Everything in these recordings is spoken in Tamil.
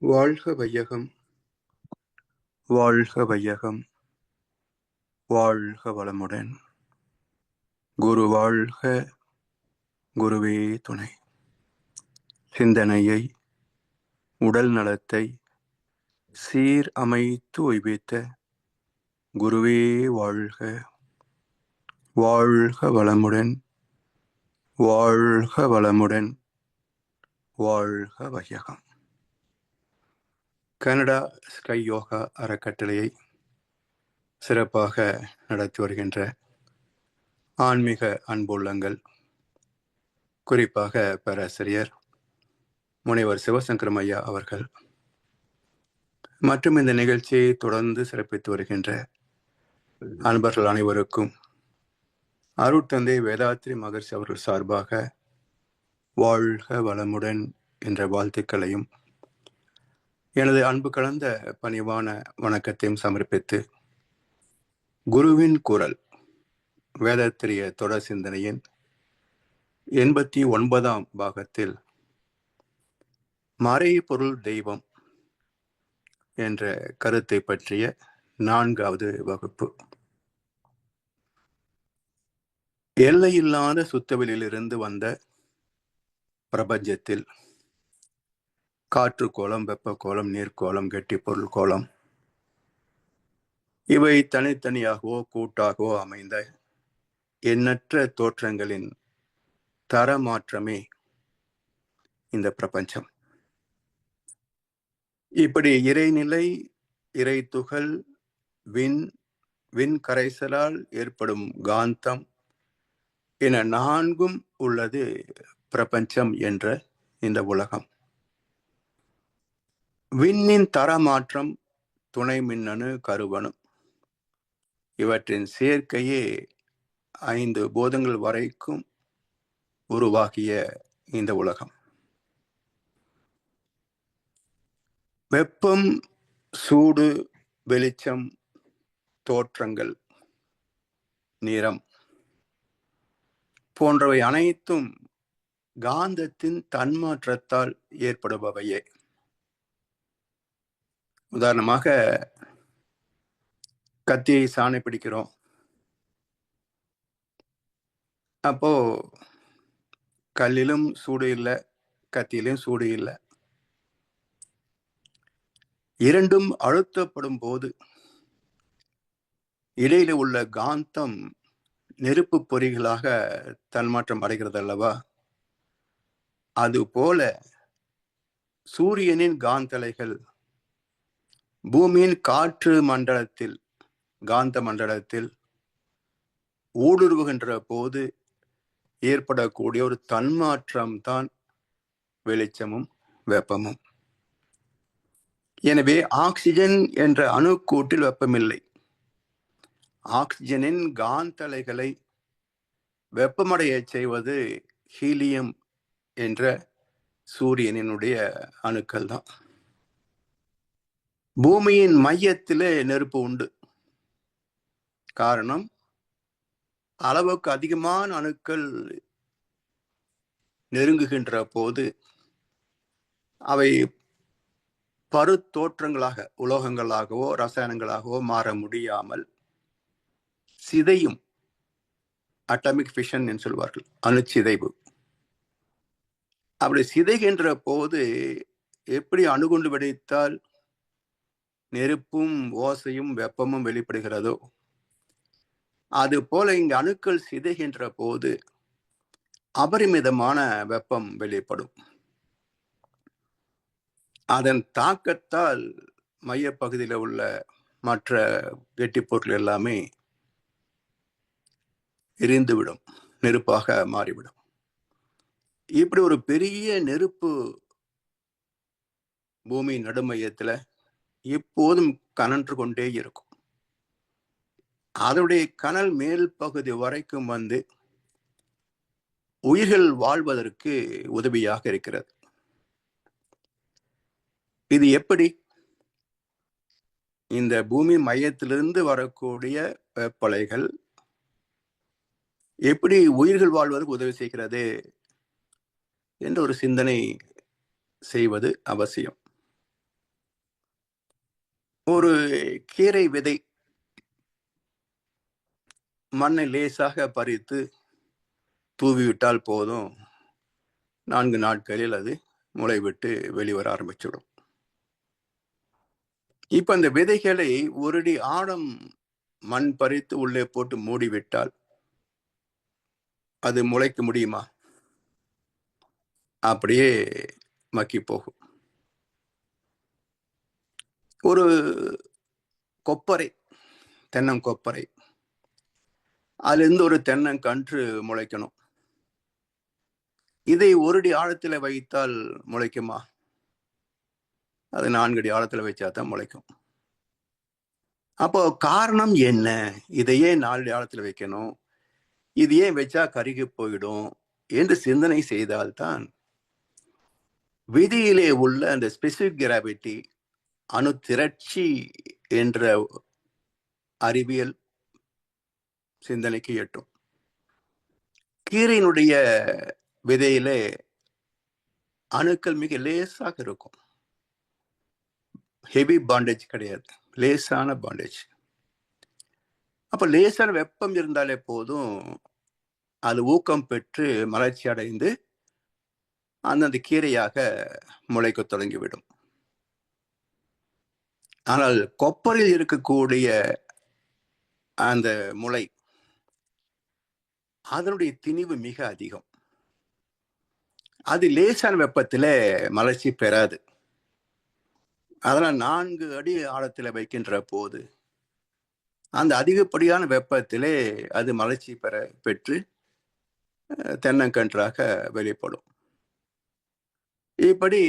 வாழ்க வையகம், வாழ்க வையகம், வாழ்க வளமுடன். குரு வாழ்க, குருவே துணை. சிந்தனையை, உடல் நலத்தை சீர் அமைத்து உய்வித்த குருவே வாழ்க. வாழ்க வளமுடன், வாழ்க வளமுடன், வாழ்க வையகம். கனடா ஸ்கை யோகா அறக்கட்டளையை சிறப்பாக நடத்தி வருகின்ற ஆன்மீக அன்புள்ளங்கள், குறிப்பாக பேராசிரியர் முனைவர் சிவசங்கரம் ஐயா அவர்கள் மற்றும் இந்த நிகழ்ச்சியை தொடர்ந்து சிறப்பித்து வருகின்ற அன்பர்கள் அனைவருக்கும் அருட்தந்தை வேதாத்ரி மகர்ஷி அவர்கள் சார்பாக வாழ்க வளமுடன் என்ற வாழ்த்துக்களையும் எனது அன்பு கலந்த பணிவான வணக்கத்தையும் சமர்ப்பித்து, குருவின் குரல் வேதத்திரிய தொடர் சிந்தனையின் 89ஆம் பாகத்தில் மறைபொருள் தெய்வம் என்ற கருத்தை பற்றிய 4வது வகுப்பு. எல்லையில்லாத சுத்தவெளியிலிருந்து வந்த பிரபஞ்சத்தில் காற்று கோலம், வெப்ப கோலம், நீர்க்கோலம், கெட்டி பொருள் கோலம், இவை தனித்தனியாகவோ கூட்டாகவோ அமைந்த எண்ணற்ற தோற்றங்களின் தரமாற்றமே இந்த பிரபஞ்சம். இப்படி இறைநிலை, இறை துகள், விண் கரைசலால் ஏற்படும் காந்தம் என 4ம் உள்ளது பிரபஞ்சம் என்ற இந்த உலகம். விண்ணின் தரமாற்றம், துணை மின்னணு, கருவணு இவற்றின் சேர்க்கையே 5 போதங்கள் வரைக்கும் உருவாகிய இந்த உலகம். வெப்பம், சூடு, வெளிச்சம், தோற்றங்கள், நிறம் போன்றவை அனைத்தும் காந்தத்தின் தன்மாற்றத்தால் ஏற்படுபவையே. உதாரணமாக, கத்தியை சாணை பிடிக்கிறோம். அப்போ கல்லிலும் சூடு இல்லை, கத்தியிலும் சூடு இல்லை. இரண்டும் அழுத்தப்படும் போது இடையில உள்ள காந்தம் நெருப்பு பொறிகளாக தன்மாற்றம் அடைகிறது அல்லவா? அதுபோல சூரியனின் காந்தலைகள் பூமியின் காற்று மண்டலத்தில், காந்த மண்டலத்தில் ஊடுருவுகின்ற போது ஏற்படக்கூடிய ஒரு தன்மாற்றம் தான் வெளிச்சமும் வெப்பமும். எனவே ஆக்சிஜன் என்ற அணுக்கூட்டில் வெப்பமில்லை. ஆக்சிஜனின் காந்தலைகளை வெப்பமடைய செய்வது ஹீலியம் என்ற சூரியனினுடைய அணுக்கள் தான். பூமியின் மையத்திலே நெருப்பு உண்டு. காரணம், அளவுக்கு அதிகமான அணுக்கள் நெருங்குகின்ற போது அவை பருத்தோற்றங்களாக, உலோகங்களாகவோ ரசாயனங்களாகவோ மாற முடியாமல் சிதையும். அட்டாமிக் ஃபிஷன் என்று சொல்வார்கள், அணுச்சிதைவு. அப்படி சிதைகின்ற போது எப்படி அணுகுண்டு வெடித்தால் நெருப்பும் ஓசையும் வெப்பமும் வெளிப்படுகிறதோ, அது போல இங்கு அணுக்கள் சிதைகின்ற போது அபரிமிதமான வெப்பம் வெளிப்படும். அதன் தாக்கத்தால் மையப்பகுதியில் உள்ள மற்ற கெட்டி பொருட்கள் எல்லாமே எரிந்துவிடும், நெருப்பாக மாறிவிடும். இப்படி ஒரு பெரிய நெருப்பு பூமி நடுமையத்துல எப்போதும் கனன்று கொண்டே இருக்கும். அதனுடைய கனல் மேல் பகுதி வரைக்கும் வந்து உயிர்கள் வாழ்வதற்கு உதவியாக இருக்கிறது. இது எப்படி? இந்த பூமி மையத்திலிருந்து வரக்கூடிய வெப்பலைகள் எப்படி உயிர்கள் வாழ்வதற்கு உதவி செய்கிறது என்ற ஒரு சிந்தனை செய்வது அவசியம். ஒரு கீரை விதை மண்ணை லேசாக பறித்து தூவிவிட்டால் போதும், 4 நாட்களில் அது முளைவிட்டு வெளிவர ஆரம்பிச்சுடும். இப்ப அந்த விதைகளை ஒருடி ஆழம் மண் பறித்து உள்ளே போட்டு மூடிவிட்டால் அது முளைக்க முடியுமா? அப்படியே மக்கி போகும். ஒரு கொப்பரை, தென்னங்கொப்பரை, அதிலிருந்து ஒரு தென்னங்கன்று முளைக்கணும். இதை ஒருடி ஆழத்துல வைத்தால் முளைக்குமா? அது 4 அடி ஆழத்துல வச்சாதான் முளைக்கும். அப்போ காரணம் என்ன? இதையே 4 அடி ஆழத்துல வைக்கணும், இது ஏன் வச்சா கருகி போயிடும் என்று சிந்தனை செய்தால்தான் விதியிலே உள்ள அந்த ஸ்பெசிபிக் கிராவிட்டி, அணு திரட்சி என்ற அறிவியல் சிந்தனைக்கு எட்டும். கீரையினுடைய விதையிலே அணுக்கள் மிக லேசாக இருக்கும். ஹெவி பாண்டேஜ் கிடையாது, லேசான பாண்டேஜ். அப்ப லேசான வெப்பம் இருந்தாலே போதும், அது ஊக்கம் பெற்று மலர்ச்சி அடைந்து அந்தந்த கீரையாக முளைக்க தொடங்கிவிடும். ஆனால் கொப்பரில் இருக்கக்கூடிய அந்த முளை, அதனுடைய திணிவு மிக அதிகம். அது லேசான வெப்பத்தில மலர்ச்சி பெறாது. அதனால் 4 அடி ஆழத்தில் வைக்கின்ற போது அந்த அதிகப்படியான வெப்பத்திலே அது மலர்ச்சி பெற்று தென்னங்கன்றாக வெளிப்படும். இப்படி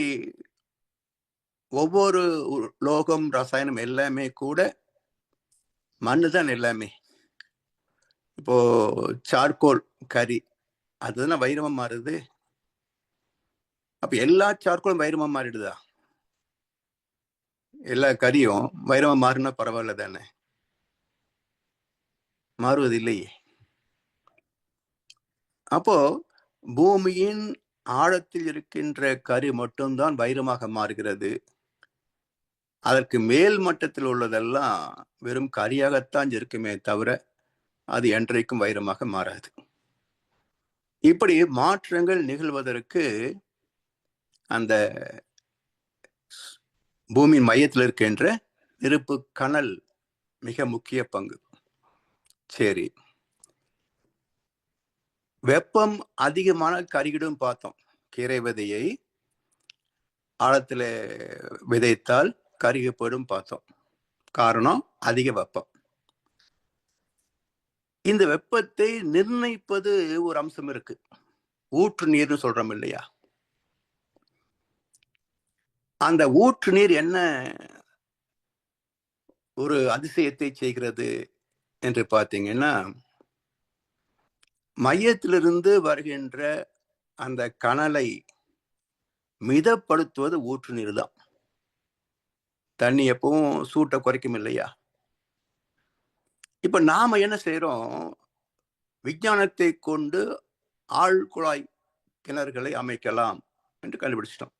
ஒவ்வொரு லோகம், ரசாயனம் எல்லாமே கூட மண்ணு தான் எல்லாமே. இப்போ சார்கோல் கரி, அதுதானே வைரமா மாறுது. அப்ப எல்லா சார்கோலும் வைரமா மாறிடுதா? எல்லா கரியும் வைரமா மாறினா பரவாயில்ல தானே? மாறுவது இல்லையே. அப்போ பூமியின் ஆழத்தில் இருக்கின்ற கரி மட்டும்தான் வைரமாக மாறுகிறது. அதற்கு மேல் மட்டத்தில் உள்ளதெல்லாம் வெறும் கரியாகத்தான் இருக்குமே தவிர அது என்றைக்கும் வைரமாக மாறாது. இப்படி மாற்றங்கள் நிகழ்வதற்கு அந்த பூமியின் மையத்தில் இருக்கின்ற நெருப்பு கனல் மிக முக்கிய பங்கு. சரி, வெப்பம் அதிகமான கருகிடும் பார்த்தோம். கீரை விதையை ஆழத்தில் விதைத்தால் கருகி போயிடும் பார்த்தோம். காரணம் அதிக வெப்பம். இந்த வெப்பத்தை நிர்ணயிப்பது ஒரு அம்சம் இருக்கு, ஊற்று நீர்னு சொல்றோம் இல்லையா? அந்த ஊற்று நீர் என்ன ஒரு அதிசயத்தை செய்கிறது என்று பார்த்தீங்கன்னா, மையத்திலிருந்து வருகின்ற அந்த கனலை மிதப்படுத்துவது ஊற்று நீர் தான். தண்ணி எப்பவும் சூட்டை குறைக்கும் இல்லையா? இப்ப நாம என்ன செய்யறோம்? விஞ்ஞானத்தை கொண்டு ஆழ்குழாய் கிணறுகளை அமைக்கலாம் என்று கண்டுபிடிச்சிட்டோம்.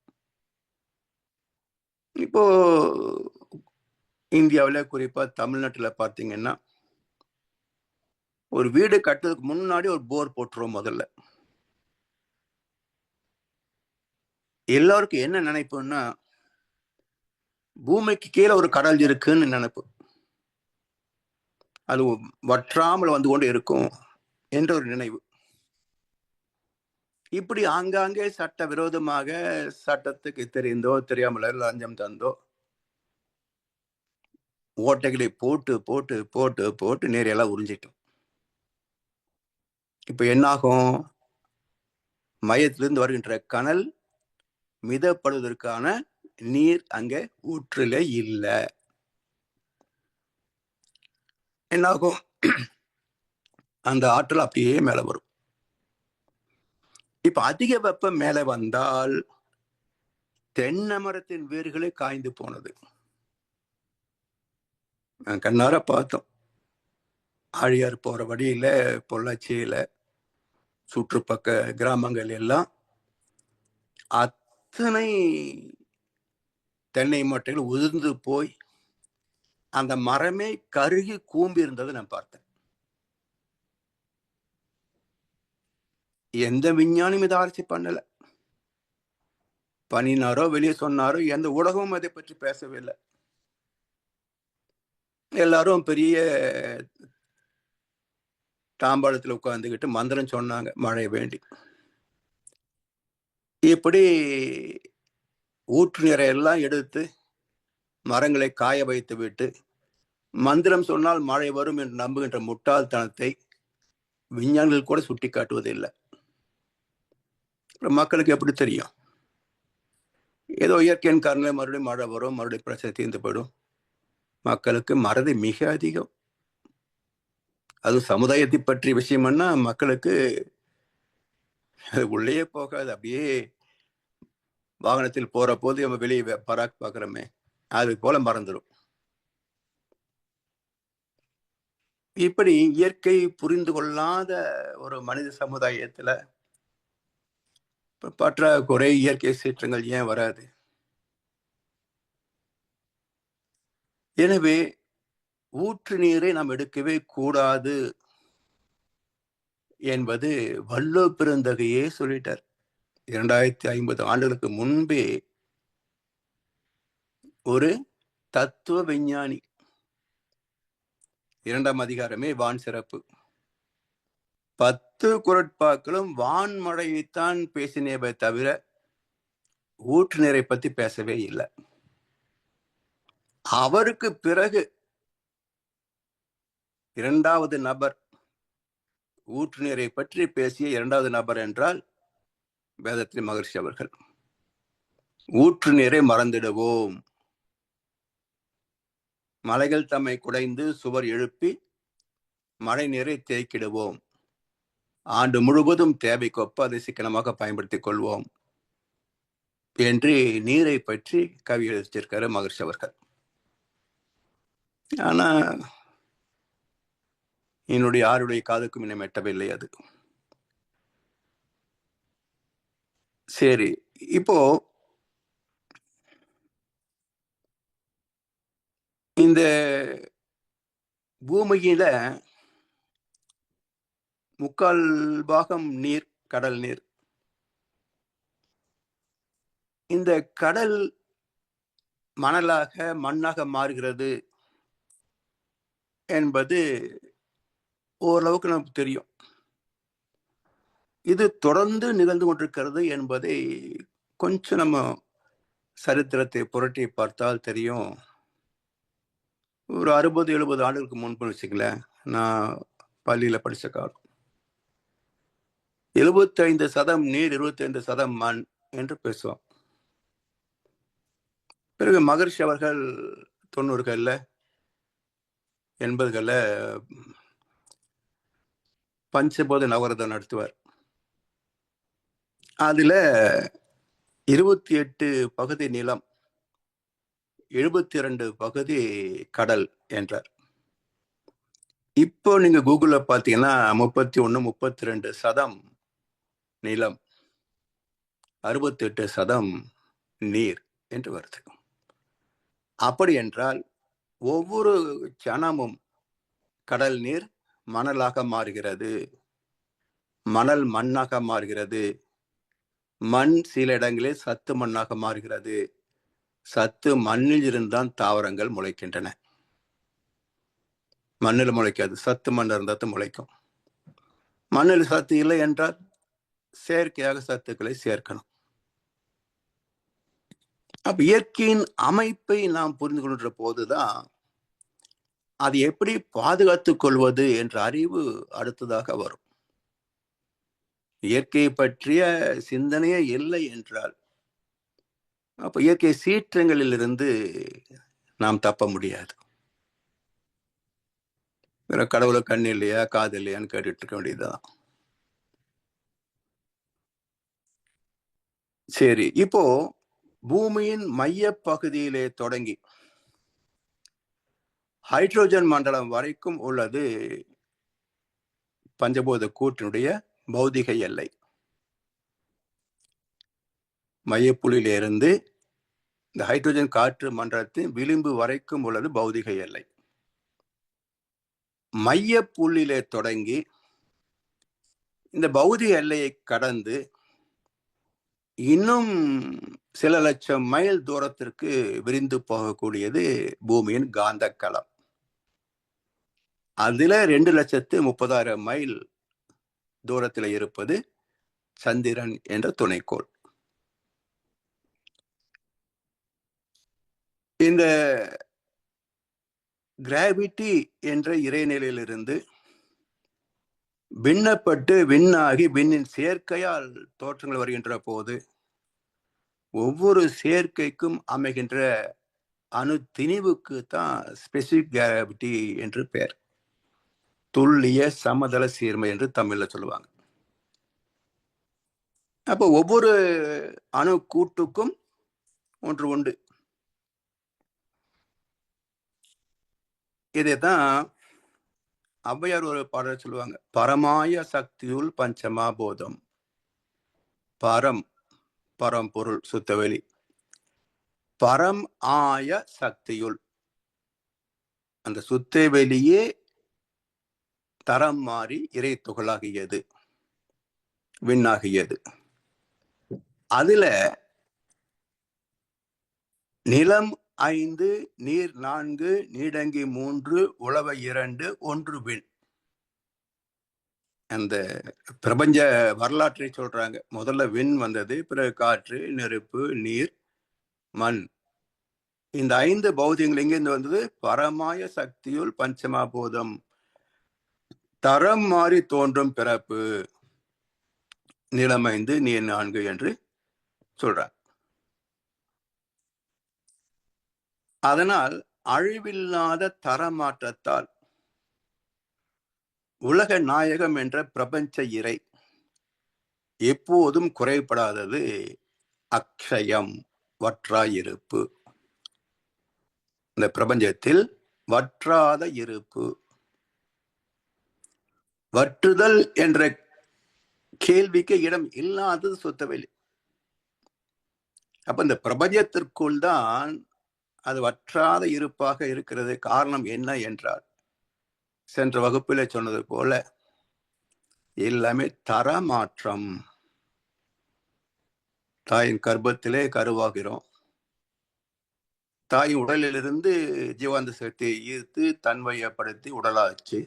இப்போ இந்தியாவில் குறிப்பா தமிழ்நாட்டில் பார்த்தீங்கன்னா, ஒரு வீடு கட்டுறதுக்கு முன்னாடி ஒரு போர் போட்டுருவோம். முதல்ல எல்லாருக்கும் என்ன நினைப்புன்னா, பூமிக்கு கீழே ஒரு கடல் இருக்குன்னு நினைப்பு. அது வற்றாமல் வந்து கொண்டு இருக்கும் என்ற ஒரு நினைவு. இப்படி ஆங்காங்கே சட்ட விரோதமாக, சட்டத்துக்கு தெரிந்தோ தெரியாமல லஞ்சம் தந்தோ ஓட்டைகளை போட்டு போட்டு போட்டு போட்டு நேரையெல்லாம் உறிஞ்சிட்டோம். இப்ப என்னாகும்? மையத்திலிருந்து வருகின்ற கனல் மிதப்படுவதற்கான நீர் அங்க ஊற்றுல இல்லை. என்னாகும்? அந்த ஆற்றல் அப்படியே மேல வரும். இப்ப அதிக வெப்பம் மேல வந்தால் தென்னை மரத்தின் வேர்களே காய்ந்து போனது. கண்ணார பார்த்தோம். ஆழியார் போற வழியில, பொள்ளாச்சியில, சுற்றுப்பக்க கிராமங்கள் எல்லாம் அத்தனை தென்னை மட்டைகள் உதிர்ந்து போய் அந்த மரமே கருகி கூம்பி இருந்ததை நான் பார்த்தேன். எந்த விஞ்ஞானியும் இதை ஆராய்ச்சி பண்ணல, பண்ணினாரோ வெளியே சொன்னாரோ எந்த ஊடகமும் அதை பற்றி பேசவே இல்லை. எல்லாரும் பெரிய தாம்பாளத்தில் உட்கார்ந்துக்கிட்டு மந்திரம் சொன்னாங்க மழை வேண்டி. இப்படி ஊற்று நீரை எல்லாம் எடுத்து மரங்களை காய வைத்து விட்டு மந்திரம் சொன்னால் மழை வரும் என்று நம்புகின்ற முட்டாள்தனத்தை விஞ்ஞானிகள் கூட சுட்டி காட்டுவதில்லை. மக்களுக்கு எப்படி தெரியும்? ஏதோ இயற்கையின் காரணம் மறுபடியும் மழை வரும், மறுபடியும் பிரச்சனை தீர்ந்து போயிடும். மக்களுக்கு மறதி மிக அதிகம். அது சமுதாயத்தை பற்றிய விஷயம்னா மக்களுக்கு அது உள்ளே போகாது. அப்படியே வாகனத்தில் போற போது நம்ம வெளியே பராக் பார்க்கிறோமே, அது போல மறந்துடும். இப்படி இயற்கை புரிந்து கொள்ளாத ஒரு மனித சமுதாயத்துல பற்றாக்குறை, இயற்கை சீற்றங்கள் ஏன் வராது? எனவே ஊற்று நீரை நாம் எடுக்கவே கூடாது என்பது வள்ளுவ பெருந்தகையே சொல்லிட்டார். 2050 ஆண்டுகளுக்கு முன்பே ஒரு தத்துவ விஞ்ஞானி. 2ஆம் அதிகாரமே வான் சிறப்பு. 10 குறட்பாக்களும் வான்மழையைத்தான் பேசினேவே தவிர ஊற்று நீரை பத்தி பேசவே இல்லை. அவருக்கு பிறகு 2வது நபர் ஊற்று நீரை பற்றி பேசிய 2வது நபர் என்றால் வேதத்திரி மகர்ஷி அவர்கள். ஊற்று நீரை மறந்திடுவோம், மலைகள் தம்மை குடைந்து சுவர் எழுப்பி மழை நீரை தேக்கிடுவோம், ஆண்டு முழுவதும் தேவைக்கொப்ப அதை சிக்கனமாக பயன்படுத்திக் கொள்வோம் என்று நீரை பற்றி கவி எழுதிச்சிருக்காரு மகர்ஷி அவர்கள். ஆனா என்னுடைய யாருடைய காதுக்கும் இன்னும் எட்டவில்லை அது. சரி, இப்போ இந்த பூமியில 3/4 பாகம் நீர், கடல் நீர். இந்த கடல் மணலாக மண்ணாக மாறுகிறது என்பது ஓரளவுக்கு நமக்கு தெரியும். இது தொடர்ந்து நிகழ்ந்து கொண்டிருக்கிறது என்பதை கொஞ்சம் நம்ம சரித்திரத்தை புரட்டி பார்த்தால் தெரியும். ஒரு 60-70 ஆண்டுகளுக்கு முன்பு வச்சுக்கலேன், நான் பள்ளியில படிச்ச காலம். 75% நீர், 25% மண் என்று பேசுவோம். பிறகு மகர்ஷி அவர்கள் 90களில் 80களில் பஞ்சபோத நவரதம் நடத்துவார். அதுல 28 பகுதி நிலம், 72 பகுதி கடல் என்றார். இப்போ நீங்க கூகுள்ல பாத்தீங்கன்னா 31, 32% நிலம், 68% நீர் என்று வருது. அப்படி என்றால் ஒவ்வொரு சனமும் கடல் நீர் மணலாக மாறுகிறது, மணல் மண்ணாக மாறுகிறது, மண் சில இடங்களில் சத்து மண்ணாக மாறுகிறது. சத்து மண்ணில் இருந்தான் தாவரங்கள் முளைக்கின்றன. மண்ணில் முளைக்காது, சத்து மண் இருந்தால் முளைக்கும். மண்ணில் சத்து இல்லை என்றால் செயற்கையாக சத்துக்களை சேர்க்கணும். அப்ப இயற்கையின் அமைப்பை நாம் புரிந்து கொள்கின்ற போதுதான் அது எப்படி பாதுகாத்துக் கொள்வது என்ற அறிவு அடுத்ததாக வரும். இயற்கையை பற்றிய சிந்தனையே இல்லை என்றால் அப்ப இயற்கை சீற்றங்களில் இருந்து நாம் தப்ப முடியாது. கடவுளை கண் இல்லையா காது இல்லையான்னு கேட்டுட்டு இருக்க வேண்டியதுதான். சரி, இப்போ பூமியின் மைய பகுதியிலே தொடங்கி ஹைட்ரோஜன் மண்டலம் வரைக்கும் உள்ளது பஞ்சபூத கூற்றினுடைய பௌதிக எல்லை. மையப்புள்ளியிலிருந்து இந்த ஹைட்ரஜன் காற்று மண்டலத்தின் விளிம்பு வரைக்கும் உள்ளது பௌதிக எல்லை. மைய புள்ளியிலே தொடங்கி இந்த பௌதிக எல்லையை கடந்து இன்னும் சில லட்சம் மைல் தூரத்திற்கு விரிந்து போகக்கூடியது பூமியின் காந்த களம். அதுல 2,30,000 மைல் தூரத்தில் இருப்பது சந்திரன் என்ற துணைக்கோள். இந்த கிராவிட்டி என்ற இறைநிலையிலிருந்து விண்ணப்பட்டு விண்ணாகி விண்ணின் சேர்க்கையால் தோற்றங்கள் வருகின்ற போது ஒவ்வொரு சேர்க்கைக்கும் அமைகின்ற அணு திணிவுக்கு தான் ஸ்பெசிபிக் கிராவிட்டி என்று பெயர். துல்லிய சமதள சீர்மை என்று தமிழ்ல சொல்லுவாங்க. அப்போ ஒவ்வொரு அணு கூட்டுக்கும் ஒன்று உண்டு. இதைதான் ஔவையார் ஒரு பாடல் சொல்லுவாங்க, பரமாய சக்தியுள் பஞ்சமாபோதம். பரம் பரம்பொருள் சுத்தவெளி, பரம் ஆய சக்தியுள், அந்த சுத்தவெளியே தரம் மாறி இறை துகளாகியது, விண்ணாகியது. அதுல நிலம் 5, நீர் 4, நீடங்கி 3, உளவ 2, 1 விண். அந்த பிரபஞ்ச வரலாற்றை சொல்றாங்க. முதல்ல விண் வந்தது, பிறகு காற்று, நெருப்பு, நீர், மண். இந்த 5 பௌதிகங்கள் எங்கிருந்து வந்தது? பரமாய சக்தியுள் பஞ்சமாபோதம், தரம் மாறி தோன்றும் பிறப்பு. நிலம் 5, நீர் 4 என்று சொல்றாங்க. அதனால் அழிவில்லாத தரமாற்றத்தால் உலக நாயகம் என்ற பிரபஞ்ச இறை எப்போதும் குறைபடாதது அக்ஷயம், வற்றாயிருப்பு. இந்த பிரபஞ்சத்தில் வற்றாத இருப்பு. வற்றுதல் என்ற கேள்விக்கு இடம் இல்லாதது சுத்தவெளி. அப்ப இந்த பிரபஞ்சத்திற்குள் தான் அது வற்றாத இருப்பாக இருக்கிறது. காரணம் என்ன என்றால், சென்ற வகுப்பிலே சொன்னது போல எல்லாமே தரமாற்றம். தாயின் கர்ப்பத்திலே கருவாகிறோம். தாயின் உடலிலிருந்து ஜீவாந்த சக்தியை ஈர்த்து தன்மையப்படுத்தி உடலாச்சு.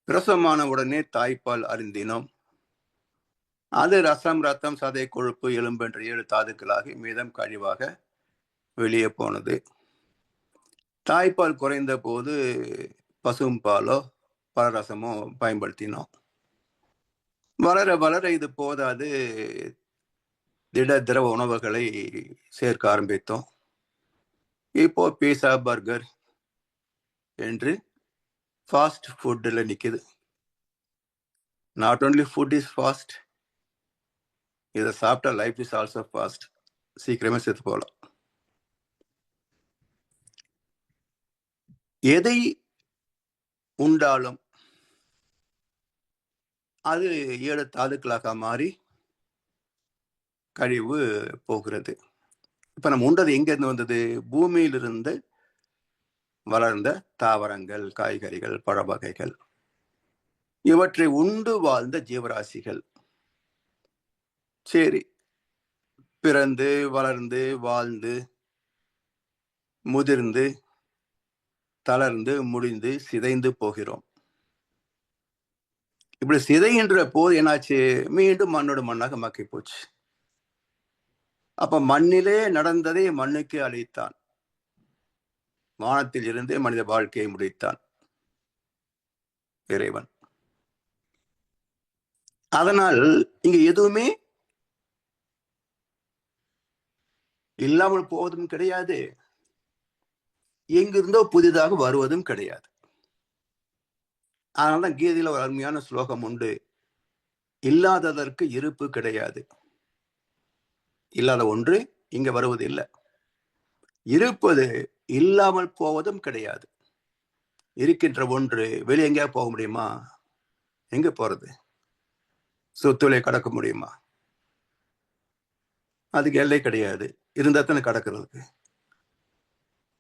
பிரசவமான உடனே தாய்ப்பால் அருந்தினோம். அது ரசம், ரத்தம், சதை, கொழுப்பு, எலும்பு என்ற 7 தாதுக்களாகி மீதம் கழிவாக வெளியே போனது. தாய்ப்பால் குறைந்த போது பசும்பாலோ பலரசமோ பயன்படுத்தினோம். வளர வளர இது போதாது, திட திரவ உணவுகளை சேர்க்க ஆரம்பித்தோம். இப்போ பீஸா, பர்கர் என்று ஃபாஸ்ட் ஃபுட்டில் நிற்குது. Not only food is fast, இதை சாப்பிட்டா லைஃப் இஸ் ஆல்சோ ஃபாஸ்ட். சீக்கிரமே செத்து போகலாம். எதை உண்டாலும் அது 7 தாதுக்களாக மாறி கழிவு போகிறது. இப்ப நம்ம உண்டது எங்க இருந்து வந்தது? பூமியிலிருந்து வளர்ந்த தாவரங்கள், காய்கறிகள், பழ வகைகள், இவற்றை உண்டு வாழ்ந்த ஜீவராசிகள். சரி, பிறந்து வளர்ந்து வாழ்ந்து முதிர்ந்து தளர்ந்து முடிந்து சிதைந்து போகிறோம். இப்படி சிதைகின்ற போது என்னாச்சு? மீண்டும் மண்ணோட மண்ணாக மக்கி போச்சு. அப்ப மண்ணிலே நடந்ததை மண்ணுக்கு அளித்தான். வானத்தில் இருந்தே மனித வாழ்க்கையை முடித்தான் இறைவன். அதனால் இங்க எதுவுமே இல்லாமல் போவதும் கிடையாது, எங்கிருந்தோ புதிதாக வருவதும் கிடையாது. அதனால்தான் கீதையில ஒரு அருமையான ஸ்லோகம் உண்டு, இல்லாததற்கு இருப்பு கிடையாது. இல்லாத ஒன்று இங்க வருவது இல்லை, இருப்பது இல்லாமல் போவதும் கிடையாது. இருக்கின்ற ஒன்று வெளியே எங்கேயா போக முடியுமா? எங்க போறது? சொத்துளை கடக்க முடியுமா? அதுக்கு எல்லை கிடையாது. இருந்தா தானே கடக்கிறதுக்கு.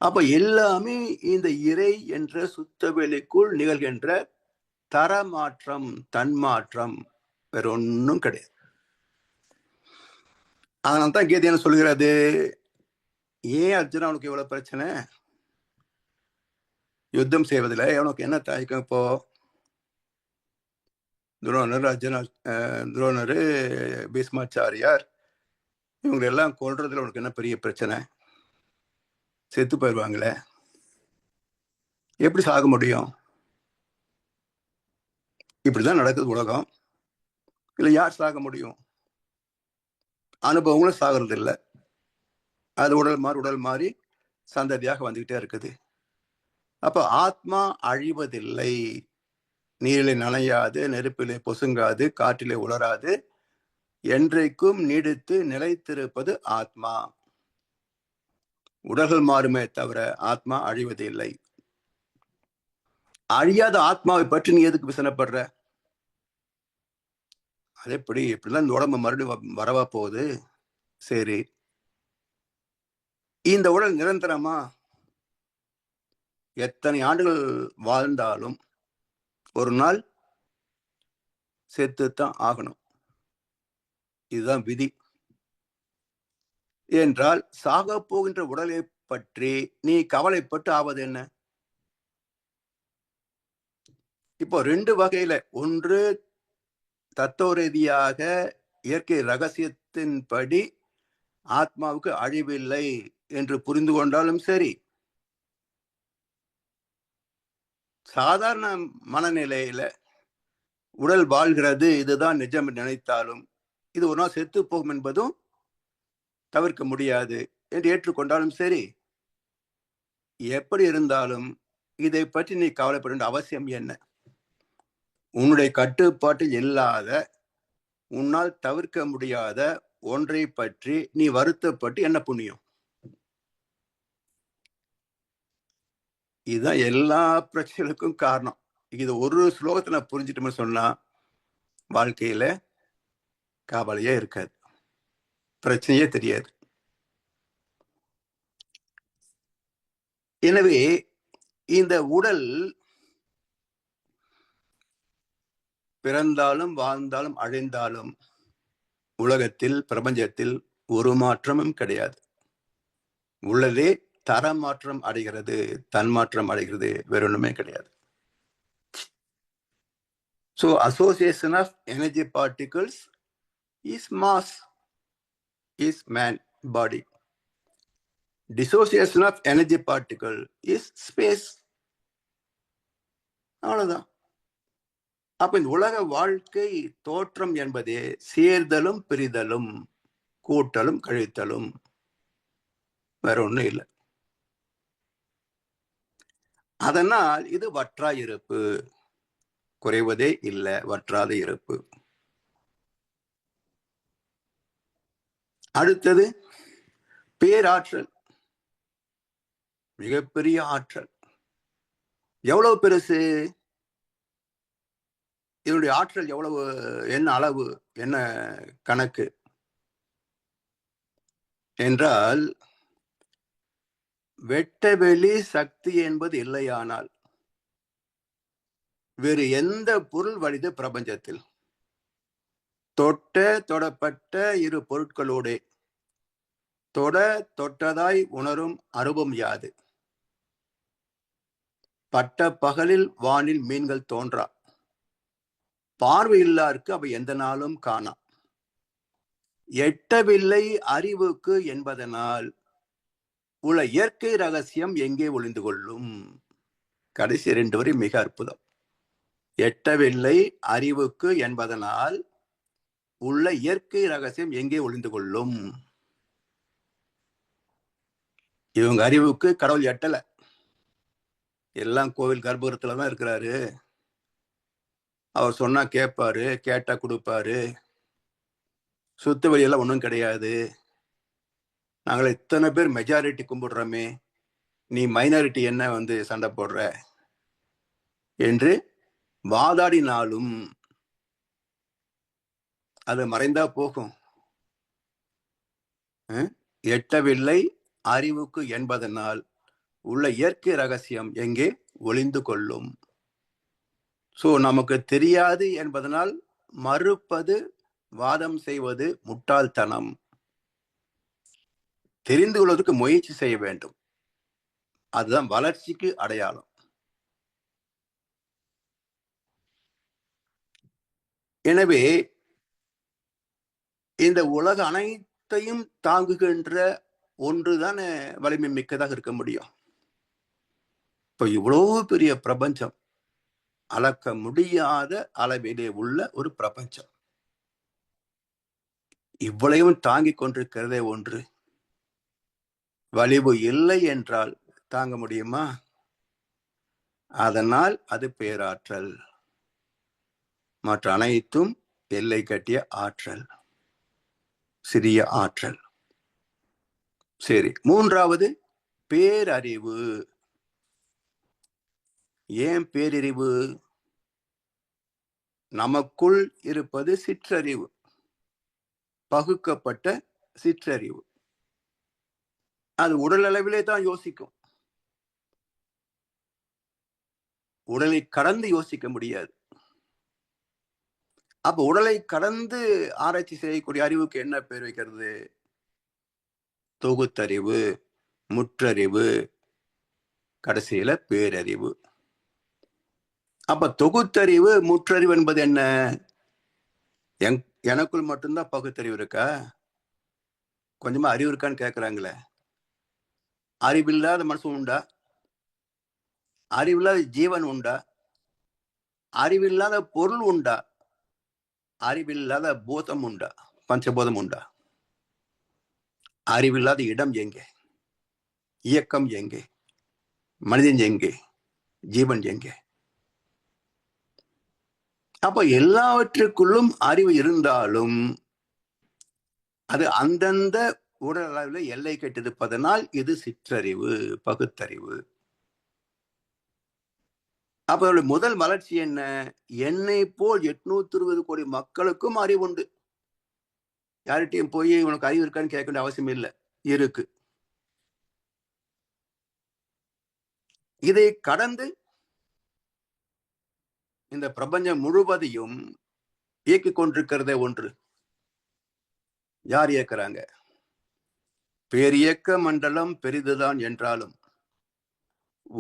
அப்ப எல்லாமே இந்த இறை என்ற சுத்த வெளிக்குள் நிகழ்கின்ற தரமாற்றம், தன்மாற்றம், வேற ஒன்றும் கிடையாது. அதனால தான் கீதை என்ன சொல்கிறது, ஏன் அர்ஜுனா உனக்கு இவ்வளவு பிரச்சனை? யுத்தம் செய்வதில் உனக்கு என்ன தயக்கம்? இப்போ துரோணர், அர்ஜுனா, துரோணர், பீஷ்மாச்சாரியார் இவங்க எல்லாம் கொல்றதுல உனக்கு என்ன பெரிய பிரச்சனை? செத்து போயிடுவாங்களே, எப்படி சாக முடியும்? இப்படிதான் நடக்குது உலகம். இல்ல யார் சாக முடியும்? அனுபவங்களும் சாகிறது இல்லை. அது உடல் மாறி சந்ததியாக வந்துகிட்டே இருக்குது. அப்ப ஆத்மா அழிவதில்லை. நீரிலே நனையாது, நெருப்பிலே பொசுங்காது, காற்றிலே உலராது, என்றைக்கும் நீடித்து நிலைத்திருப்பது ஆத்மா. உடல்கள் மாறுமே தவிர ஆத்மா அழிவதில்லை. அழியாத ஆத்மாவை பற்றி நீ எதுக்கு விசனப்படுற? அது எப்படி? இப்படிலாம் இந்த உடம்பு மறுபடியும் வரவா போகுது? சரி, இந்த உடல் நிரந்தரமா? எத்தனை ஆண்டுகள் வாழ்ந்தாலும் ஒரு நாள் செத்துத்தான் ஆகணும். இதுதான் விதி. என்றால் சாக போகின்ற உடலை பற்றி நீ கவலைப்பட்டு ஆவது என்ன? இப்போ 2 வகையில, ஒன்று தத்துவ ரீதியாக இயற்கை ரகசியத்தின்படி ஆத்மாவுக்கு அழிவில்லை என்று புரிந்து கொண்டாலும் சரி, சாதாரண மனநிலையில உடல் வாழ்கிறது, இதுதான் நிஜம் நினைத்தாலும் இது ஒரு நாள் செத்து போகும் என்பதும் தவிர்க்க முடியாது என்று ஏற்றுக்கொண்டாலும் சரி, எப்படி இருந்தாலும் இதை பற்றி நீ கவலைப்பட வேண்டிய அவசியம் என்ன? உன்னுடைய கட்டுப்பாட்டில் இல்லாத, உன்னால் தவிர்க்க முடியாத ஒன்றை பற்றி நீ வருத்தப்பட்டு என்ன புண்ணியம்? இதுதான் எல்லா பிரச்சனைகளுக்கும் காரணம். இது ஒரு ஸ்லோகத்தை நான் புரிஞ்சுட்டோம்னு சொன்னா வாழ்க்கையில கவலையே இருக்காது, பிரச்சனையே தெரியாது. எனவே இந்த உடல் பிறந்தாலும் வாழ்ந்தாலும் அழிந்தாலும் உலகத்தில், பிரபஞ்சத்தில் ஒரு மாற்றமும் கிடையாது. உள்ளதே தரமாற்றம் அடைகிறது, தன்மாற்றம் அடைகிறது, வேற ஒண்ணுமே கிடையாது. So association of energy particles is mass, is man body. Dissociation of energy particle is space. அவ்வளவுதான். அப்ப இந்த உலக வாழ்க்கை தோற்றம் என்பதே சேர்தலும் பிரிதலும், கூட்டலும் கழித்தலும், வேற ஒண்ணும் இல்லை. அதனால் இது வற்றா இருப்பு, குறைவதே இல்லை, வற்றாத இருப்பு. அடுத்தது பேராற்றல், மிகப்பெரிய ஆற்றல். எவ்வளவு பெருசு இதனுடைய ஆற்றல்? எவ்வளவு, என்ன அளவு, என்ன கணக்கு என்றால், வெட்டவெளி சக்தி என்பது இல்லையானால் வேறு எந்த பொருள் வலிது பிரபஞ்சத்தில்? தொடப்பட்ட இரு பொருட்களோடு தொட்டதாய் உணரும் அனுபவம் யாது? பட்ட பகலில் வானில் மீன்கள் தோன்றா, பார்வையில்லாருக்கு அவை எந்த நாளும் காணா. எட்டவில்லை அறிவுக்கு என்பதனால் உள்ள இயற்கை ரகசியம் எங்கே ஒளிந்து கொள்ளும்? கடைசி 2 வரை மிக அற்புதம். எட்டவில்லை அறிவுக்கு என்பதனால் உள்ள இயற்கை ரகசியம் எங்கே ஒளிந்து கொள்ளும்? இவங்க அறிவுக்கு கடவுள் எட்டல, எல்லாம் கோவில் கர்ப்பகிரகத்துலதான் இருக்கிறாரு. அவர் சொன்னா கேட்பாரு, கேட்டா கொடுப்பாரு. சுத்த வெளியெல்லாம் ஒன்றும் கிடையாது. நாங்கள் இத்தனை பேர் மெஜாரிட்டி கும்பிடுறோமே, நீ மைனாரிட்டி என்ன சண்டை போடுற என்று வாதாடினாலும் அது மறைந்தா போகும். எட்டவில்லை அறிவுக்கு என்பதனால் உள்ள இயற்கை ரகசியம் எங்கே ஒளிந்து கொள்ளும். சோ நமக்கு தெரியாது என்பதனால் மறுப்பது, வாதம் செய்வது முட்டாள்தனம். தெரிந்து கொள்வதற்கு முயற்சி செய்ய வேண்டும். அதுதான் வளர்ச்சிக்கு அடையாளம். எனவே இந்த உலக அனைத்தையும் தாங்குகின்ற ஒன்றுதான் வலிமை மிக்கதாக இருக்க முடியும். இப்ப இவ்வளவு பெரிய பிரபஞ்சம், அளக்க முடியாத அளவிலே உள்ள ஒரு பிரபஞ்சம், இவ்வளவும் தாங்கிக் கொண்டிருக்கிறதே ஒன்று. வலிவு இல்லை என்றால் தாங்க முடியுமா? அதனால் அது பேராற்றல். மற்ற அனைத்தும் எல்லை கட்டிய ஆற்றல், சிறிய ஆற்றல். சரி, மூன்றாவது பேரறிவு. ஏன் பேரறிவு? நமக்குள் இருப்பது சிற்றறிவு, பகுக்கப்பட்ட சிற்றறிவு. அது உடல் அளவிலே தான் யோசிக்கும், உடலை கடந்து யோசிக்க முடியாது. அப்ப உடலை கடந்து ஆராய்ச்சி செய்யக்கூடிய அறிவுக்கு என்ன பேர் வைக்கிறது? தொகுத்தறிவு, முற்றறிவு, கடைசியில பேரறிவு. அப்ப தொகுத்தறிவு, முற்றறிவு என்பது என்ன? எனக்குள் மட்டும்தான் பகுத்தறிவு இருக்கா? கொஞ்சமா அறிவு இருக்கான்னு கேட்கிறாங்களே. அறிவில்லாத மனுஷன் உண்டா? அறிவில்லாத ஜீவன் உண்டா? அறிவில்லாத பொருள் உண்டா? அறிவில்லாத பூதம் உண்டா? பஞ்சபூதம் உண்டா? அறிவில்லாத இடம் எங்கே? இயக்கம் எங்கே? மனிதன் எங்கே? ஜீவன் எங்கே? அப்ப எல்லாவற்றுக்குள்ளும் அறிவு இருந்தாலும் அது அந்தந்த உடல் அளவில் எல்லை கட்டிருப்பதனால் இது சிற்றறிவு, பகுத்தறிவு. அப்ப முதல் வளர்ச்சி என்ன? என்னை போல் 820 கோடி மக்களுக்கும் அறிவு உண்டு. யார்கிட்டையும் போய் உனக்கு அறிவு இருக்கான்னு கேட்க வேண்டிய அவசியம் இல்லை, இருக்கு. இதை கடந்து இந்த பிரபஞ்சம் முழுவதையும் இயக்கிக் கொண்டிருக்கிறதே ஒன்று. யார் இயக்குறாங்க? பேரியக்க மண்டலம் பெரிதுதான் என்றாலும்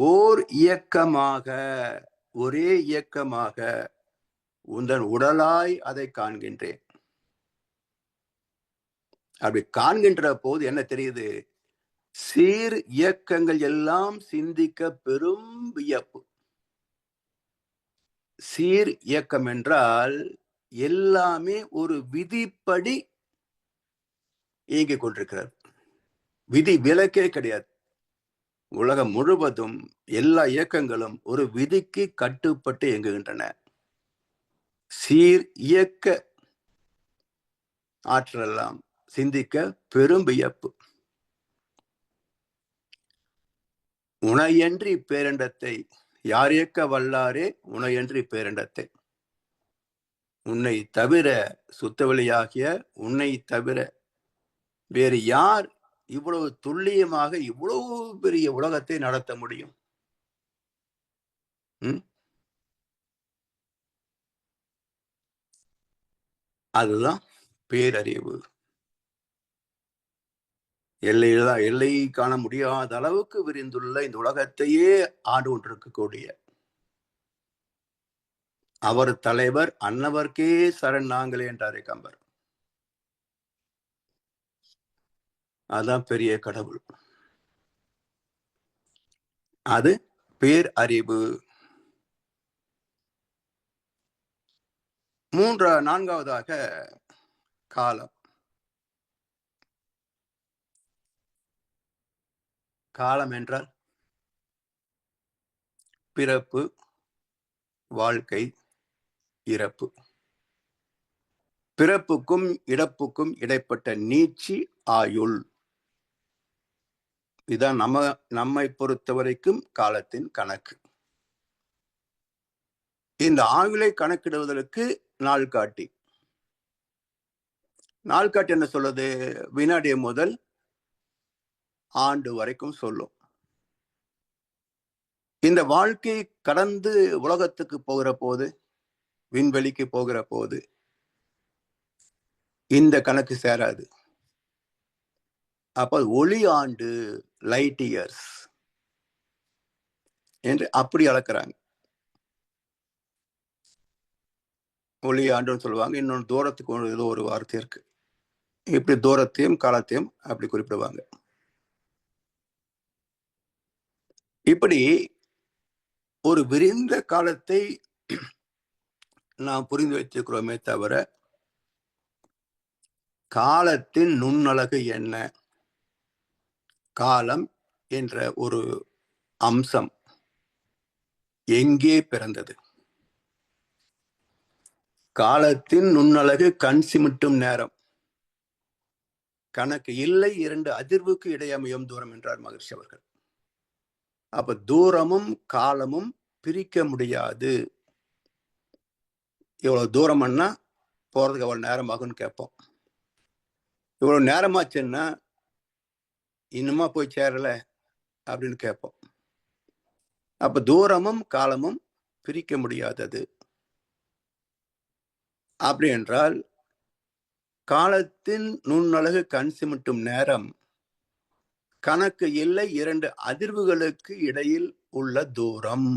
ஓர் இயக்கமாக, ஒரே இயக்கமாக உந்தன் உடலாய் அதை காண்கின்றேன். அப்படி காண்கின்ற போது என்ன தெரியுது? சீர் இயக்கங்கள் எல்லாம் சிந்திக்க பெரும் வியப்பு. சீர் இயக்கம் என்றால் எல்லாமே ஒரு விதிப்படி இயங்கிக் கொண்டிருக்கிறது. விதி விலக்கே கிடையாது. உலகம் முழுவதும் எல்லா இயக்கங்களும் ஒரு விதிக்கு கட்டுப்பட்டு இயங்குகின்றன. சீர் இயக்க ஆற்றலாம் சிந்திக்க பெரும் வியப்பு. உனையன்றி பேரண்டத்தை யார் இயக்க வல்லாரே? உனையன்றி பேரண்டத்தை. உன்னை தவிர, சுத்தவெளியாகிய உன்னை தவிர வேறு யார் இவ்வளவு துல்லியமாக இவ்வளவு பெரிய உலகத்தை நடத்த முடியும்? அதுதான் பேரறிவு. எல்லை காண முடியாத அளவுக்கு விரிந்துள்ள இந்த உலகத்தையே ஆண்டு கொண்டிருக்கக்கூடிய அவர் தலைவர் அன்னவர்க்கே சரண் நாங்களே என்றாரே கம்பர். அதான் பெரிய கடவுள். அது பேரறிவு. நான்காவதாக காலம். காலம் என்றால் பிறப்பு, வாழ்க்கை, இறப்பு. பிறப்புக்கும் இறப்புக்கும் இடைப்பட்ட நீட்சி ஆயுள். இதான் நம்மை பொறுத்த வரைக்கும் காலத்தின் கணக்கு. இந்த ஆயுளை கணக்கிடுவதற்கு நாள்காட்டி என்ன சொல்லுது? வினாடி முதல் ஆண்டு வரைக்கும் சொல்லும். இந்த வாழ்க்கை கடந்து உலகத்துக்கு போகிற போது, விண்வெளிக்கு போகிற போது இந்த கணக்கு சேராது. அப்ப ஒளி ஆண்டு, லைட் இயர்ஸ் என்று அப்படி அளக்குறாங்க. ஒளி ஆண்டுன்னு சொல்லுவாங்க. இன்னொன்று தூரத்துக்கு ஏதோ ஒரு வார்த்தை இருக்கு. இப்படி தூரத்தையும் காலத்தையும் அப்படி குறிப்பிடுவாங்க. இப்படி ஒரு விரிந்த காலத்தை நாம் புரிந்து வச்சிருக்கிறோமே தவிர, காலத்தின் நுண்ணழகு என்ன, காலம் என்ற ஒரு அம்சம் எங்கே பிறந்தது? காலத்தின் நுண்ணழகு கண் சிமிட்டும் நேரம், கணக்கு இல்லை 2 அதிர்வுக்கு இடையமையும் தூரம் என்றார் மகர்ஷி அவர்கள். அப்ப தூரமும் காலமும் பிரிக்க முடியாது. இவ்வளவு தூரம்னா போறதுக்கு எவ்வளவு நேரம் ஆகும்னு கேட்போம். இவ்வளவு நேரமாச்சுன்னா இன்னுமா போய் சேரல அப்படின்னு கேட்போம். அப்ப தூரமும் காலமும் பிரிக்க முடியாதது. அப்படி என்றால் காலத்தின் நுண்ணழகு கண் சிமிட்டும் நேரம் கணக்கு இல்லை 2 அதிர்வுகளுக்கு இடையில் உள்ள தூரம்.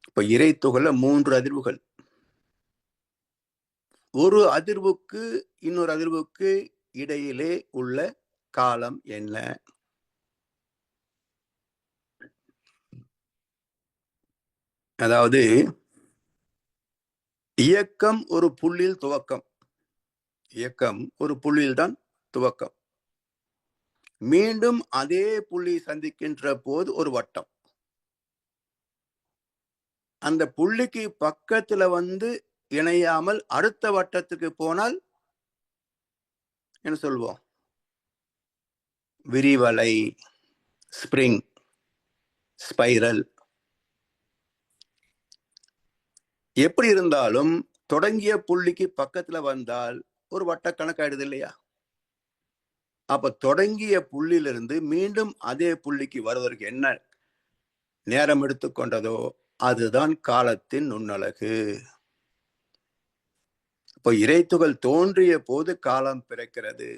இப்ப இறை துகள்ல 3 அதிர்வுகள். ஒரு அதிர்வுக்கு இன்னொரு அதிர்வுக்கு இடையிலே உள்ள காலம் என்ன? அதாவது இயக்கம் ஒரு புள்ளியில் துவக்கம். இயக்கம் ஒரு புள்ளியில் தான் துவக்கம். மீண்டும் அதே புள்ளி சந்திக்கின்ற போது ஒரு வட்டம். அந்த புள்ளிக்கு பக்கத்துல இணையாமல் அடுத்த வட்டத்துக்கு போனால் என்ன சொல்வோம்? விரிவலை, ஸ்பிரிங், ஸ்பைரல். எப்படி இருந்தாலும் தொடங்கிய புள்ளிக்கு பக்கத்துல வந்தால் ஒரு வட்ட கணக்காயிடுது இல்லையா? அப்ப தொடங்கிய புள்ளியிலிருந்து மீண்டும் அதே புள்ளிக்கு வருவதற்கு என்ன நேரம் எடுத்துக்கொண்டதோ அதுதான் காலத்தின் நுண்ணழகு. இப்ப இறைத்துகள் தோன்றிய போது காலம் பிறக்கிறது.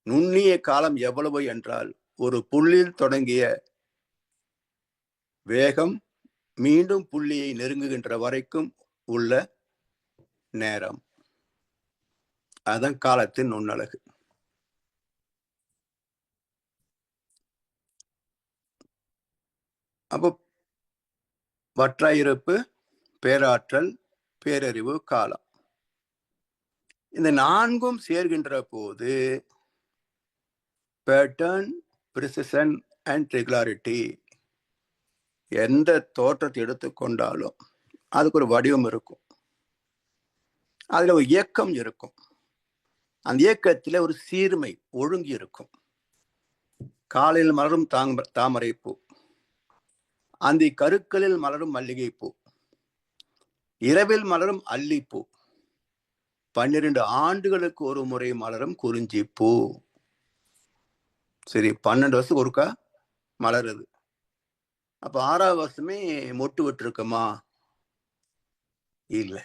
நுண்ணிய காலம் எவ்வளவு என்றால் ஒரு புள்ளியில் தொடங்கிய வேகம் மீண்டும் புள்ளியை நெருங்குகின்ற வரைக்கும் உள்ள நேரம். அதுதான் காலத்தின் நுண்ணழகு. அப்போ வற்றாயிருப்பு, பேராற்றல், பேரறிவு, காலம், இந்த 4ம் சேர்கின்ற போது பேட்டர்ன், பிரிசிஷன் அண்ட் ரெகுலாரிட்டி. எந்த தோற்றத்தை எடுத்துக்கொண்டாலும் அதுக்கு ஒரு வடிவம் இருக்கும், அதுல ஒரு இயக்கம் இருக்கும், அந்த இயக்கத்துல ஒரு சீர்மை, ஒழுங்கு இருக்கும். காலையில் மலரும் தாமரை பூ, அந்த கருக்களில் மலரும் மல்லிகை பூ, இரவில் மலரும் அல்லிப்பூ, 12 ஆண்டுகளுக்கு ஒரு முறை மலரும் குறிஞ்சி பூ. சரி, 12 வருஷத்துக்கு ஒருக்கா மலருது. அப்ப 6வது வருஷமே மொட்டு விட்டு இருக்குமா? இல்லை.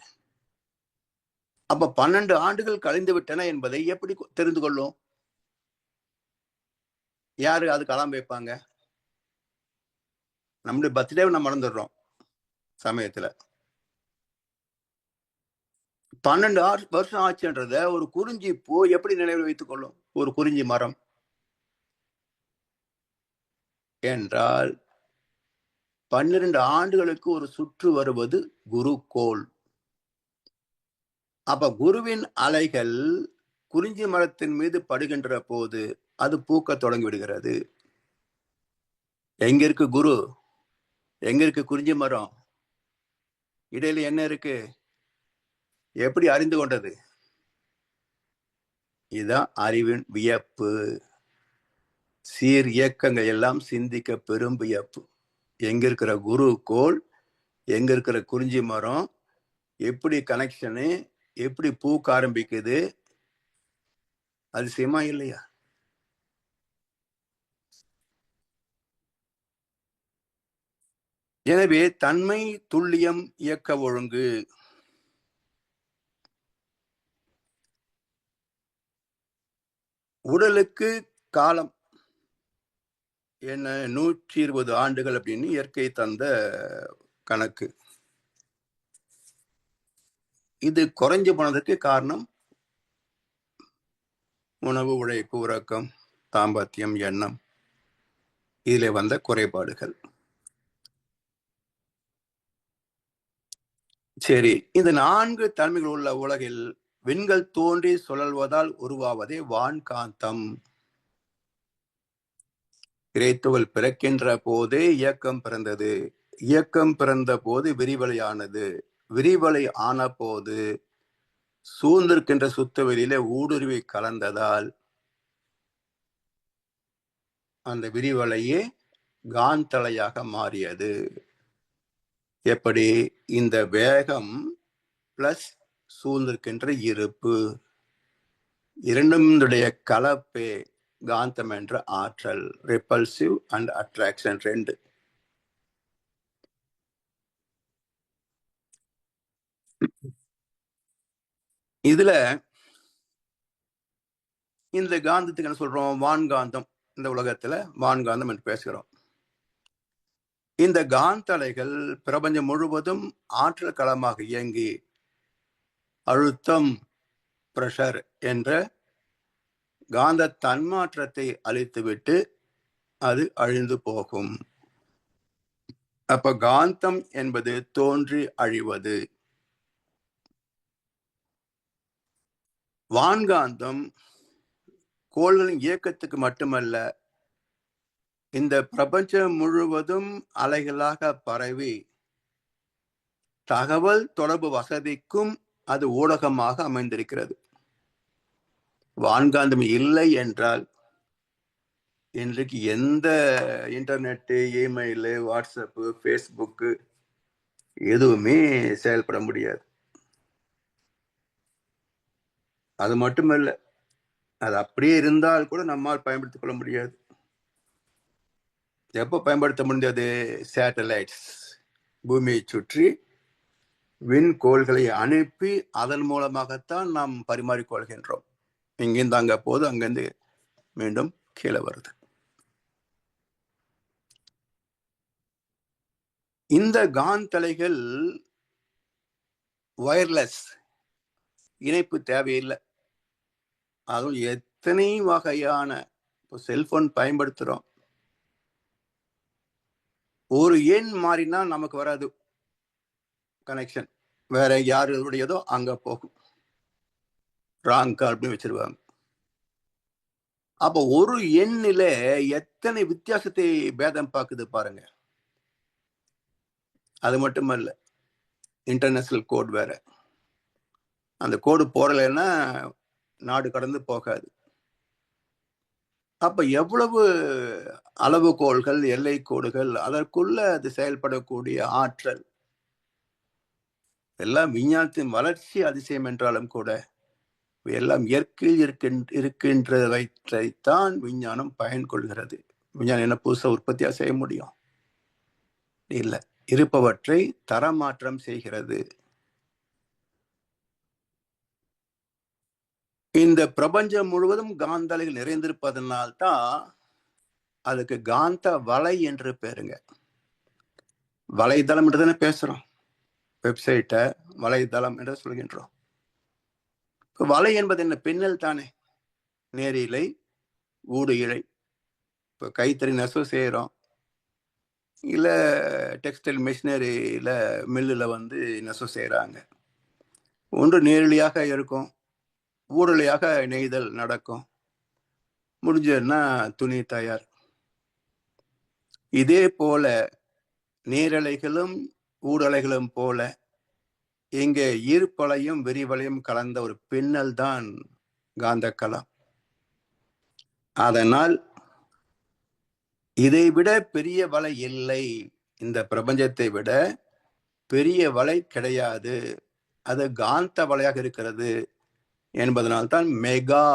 அப்ப 12 ஆண்டுகள் கழிந்து விட்டன என்பதை எப்படி தெரிந்து கொள்ளும்? யாரு அதுக்கு அலாம் வைப்பாங்க? நம்முடைய பர்த்டேவை நம்ம மறந்துடுறோம் சமயத்துல. 12 வருஷம் ஆச்சுன்றத ஒரு குறிஞ்சி பூ எப்படி நினைவில் வைத்துக் கொள்ளும்? ஒரு குறிஞ்சி மரம் என்றால் 12 ஆண்டுகளுக்கு ஒரு சுற்று வருவது குருகோள். அப்ப குருவின் அலைகள் குறிஞ்சி மரத்தின் மீது படுகின்ற போது அது பூக்க தொடங்கி விடுகிறது. எங்க இருக்கு குரு? எங்க இருக்கு குறிஞ்சி மரம்? இடையில என்ன இருக்கு? எப்படி அறிந்து கொண்டது? இதுதான் அறிவின் வியப்பு. சீர் இயக்கங்கள் எல்லாம் சிந்திக்க பெரும் வியப்பு. எங்க இருக்கிற குரு கோள், எங்க இருக்கிற குறிஞ்சி மரம், எப்படி கனெக்ஷனு, எப்படி பூக்க ஆரம்பிக்குது, அதிசயமா இல்லையா? எனவே தன்மை, துல்லியம், இயக்க ஒழுங்கு. உடலுக்கு காலம் என்ன 120 ஆண்டுகள் அப்படின்னு இயற்கை தந்த கணக்கு. இது குறைஞ்சு போனதற்கு காரணம் உணவு, உழைப்பு, உறக்கம், தாம்பத்தியம், எண்ணம், இதில் வந்த குறைபாடுகள். சரி, இந்த 4 தன்மைகள் உள்ள உலகில் விண்கள் தோன்றி சுழல்வதால் உருவாவதே வான்காந்தம். இறைத்துகள் பிறக்கின்ற போதே இயக்கம் பிறந்தது. இயக்கம் பிறந்த போது விரிவலையானது. விரிவலை ஆன போது சூழ்ந்திருக்கின்ற சுத்தவெளியில ஊடுருவி கலந்ததால் அந்த விரிவலையே காந்தலையாக மாறியது. எப்படி? இந்த வேகம் பிளஸ் சூழ்ந்திருக்கின்ற இருப்பு, இரண்டுடைய கலப்பே காந்தம் என்ற ஆற்றல். Repulsive and attraction 2. இதுல இந்த காந்தத்துக்கு என்ன சொல்றோம்? வான்காந்தம். இந்த உலகத்துல வான்காந்தம் என்று பேசுகிறோம். இந்த காந்தலைகள் பிரபஞ்சம் முழுவதும் ஆற்றல் களமாக இயங்கி அழுத்தம், பிரஷர் என்ற காந்த தன்மாற்றத்தை அழித்துவிட்டு அது அழிந்து போகும். அப்ப காந்தம் என்பது தோன்றி அழிவது. வான்காந்தம் கோள்களின் இயக்கத்துக்கு மட்டுமல்ல, இந்த பிரபஞ்சம் முழுவதும் அலைகளாக பரவி தகவல் தொடர்பு வசதிக்கும் அது ஊடகமாக அமைந்திருக்கிறது. வான்காந்தம் இல்லை என்றால் இன்றைக்கு எந்த இன்டர்நெட்டு, இமெயிலு, வாட்ஸ்அப்பு, ஃபேஸ்புக்கு எதுவுமே செயல்பட முடியாது. அது மட்டுமல்ல, அது அப்படியே இருந்தால் கூட நம்மால் பயன்படுத்திக் கொள்ள முடியாது. எப்போ பயன்படுத்த முடிந்தது? சேட்டலைட்ஸ் பூமியை சுற்றி விண்கோள்களை அனுப்பி அதன் மூலமாகத்தான் நாம் பரிமாறிக்கொள்கின்றோம். இங்கிருந்து அங்க போது, அங்கிருந்து மீண்டும் கீழே வருது. இந்த காந்தலைகள் வயர்லெஸ், இணைப்பு தேவையில்லை. அதுவும் எத்தனை வகையான செல்போன் பயன்படுத்துறோம். ஒரு எண் மாறினா நமக்கு வராது கனெக்ஷன், வேற யாருடையதோ அங்க போகும். ராங் கால் அப்படின்னு வச்சிருவாங்க. அப்ப ஒரு எண்ணில எத்தனை வித்தியாசத்தை பேதம் பார்க்குது பாருங்க. அது மட்டுமல்ல, இன்டர்நேஷனல் கோட் வேற. அந்த கோடு போடலைன்னா நாடு கடந்து போகாது. அப்ப எவ்வளவு அளவுகோல்கள், எல்லை கோடுகள், அதற்குள்ள அது செயல்படக்கூடிய ஆற்றல் எல்லாம் விஞ்ஞானத்தின் வளர்ச்சி அதிசயம் என்றாலும் கூட எல்லாம் இயற்கையில் இருக்கின்றவற்றைத்தான் விஞ்ஞானம் பயன் கொள்கிறது. விஞ்ஞானம் என்ன புதுசா உற்பத்தியா செய்ய முடியும்? இல்லை, இருப்பவற்றை தரமாற்றம் செய்கிறது. இந்த பிரபஞ்சம் முழுவதும் காந்தலைகள் நிறைந்திருப்பதனால்தான் அதுக்கு காந்த வலை என்று பேருங்க. வலைதளம் என்று தானே பேசுறோம். வெப்சைட்டை வலைதளம் என்று சொல்கின்றோம். வலை என்பது என்ன? பின்னல் தானே. நேர் இழை, ஊடு இழை. இப்போ கைத்தறி நெசவு செய்கிறோம், இல்லை டெக்ஸ்டைல் மிஷினரியில் மில்லில் வந்து நெசவு செய்கிறாங்க. ஒன்று நேரடியாக இருக்கும், ஊடலையாக நெய்தல் நடக்கும். முடிஞ்சதுன்னா துணி தயார். இதே போல நேரலைகளும் ஊடலைகளும் போல இங்கே ஈர்ப்பலையும் விரிவலையும் கலந்த ஒரு பின்னல் தான் காந்தக்களம். அதனால் இதை விட பெரிய வலை இல்லை. இந்த பிரபஞ்சத்தை விட பெரிய வலை கிடையாது. அது காந்த வலையாக இருக்கிறது என்பதனால்தான் மெகா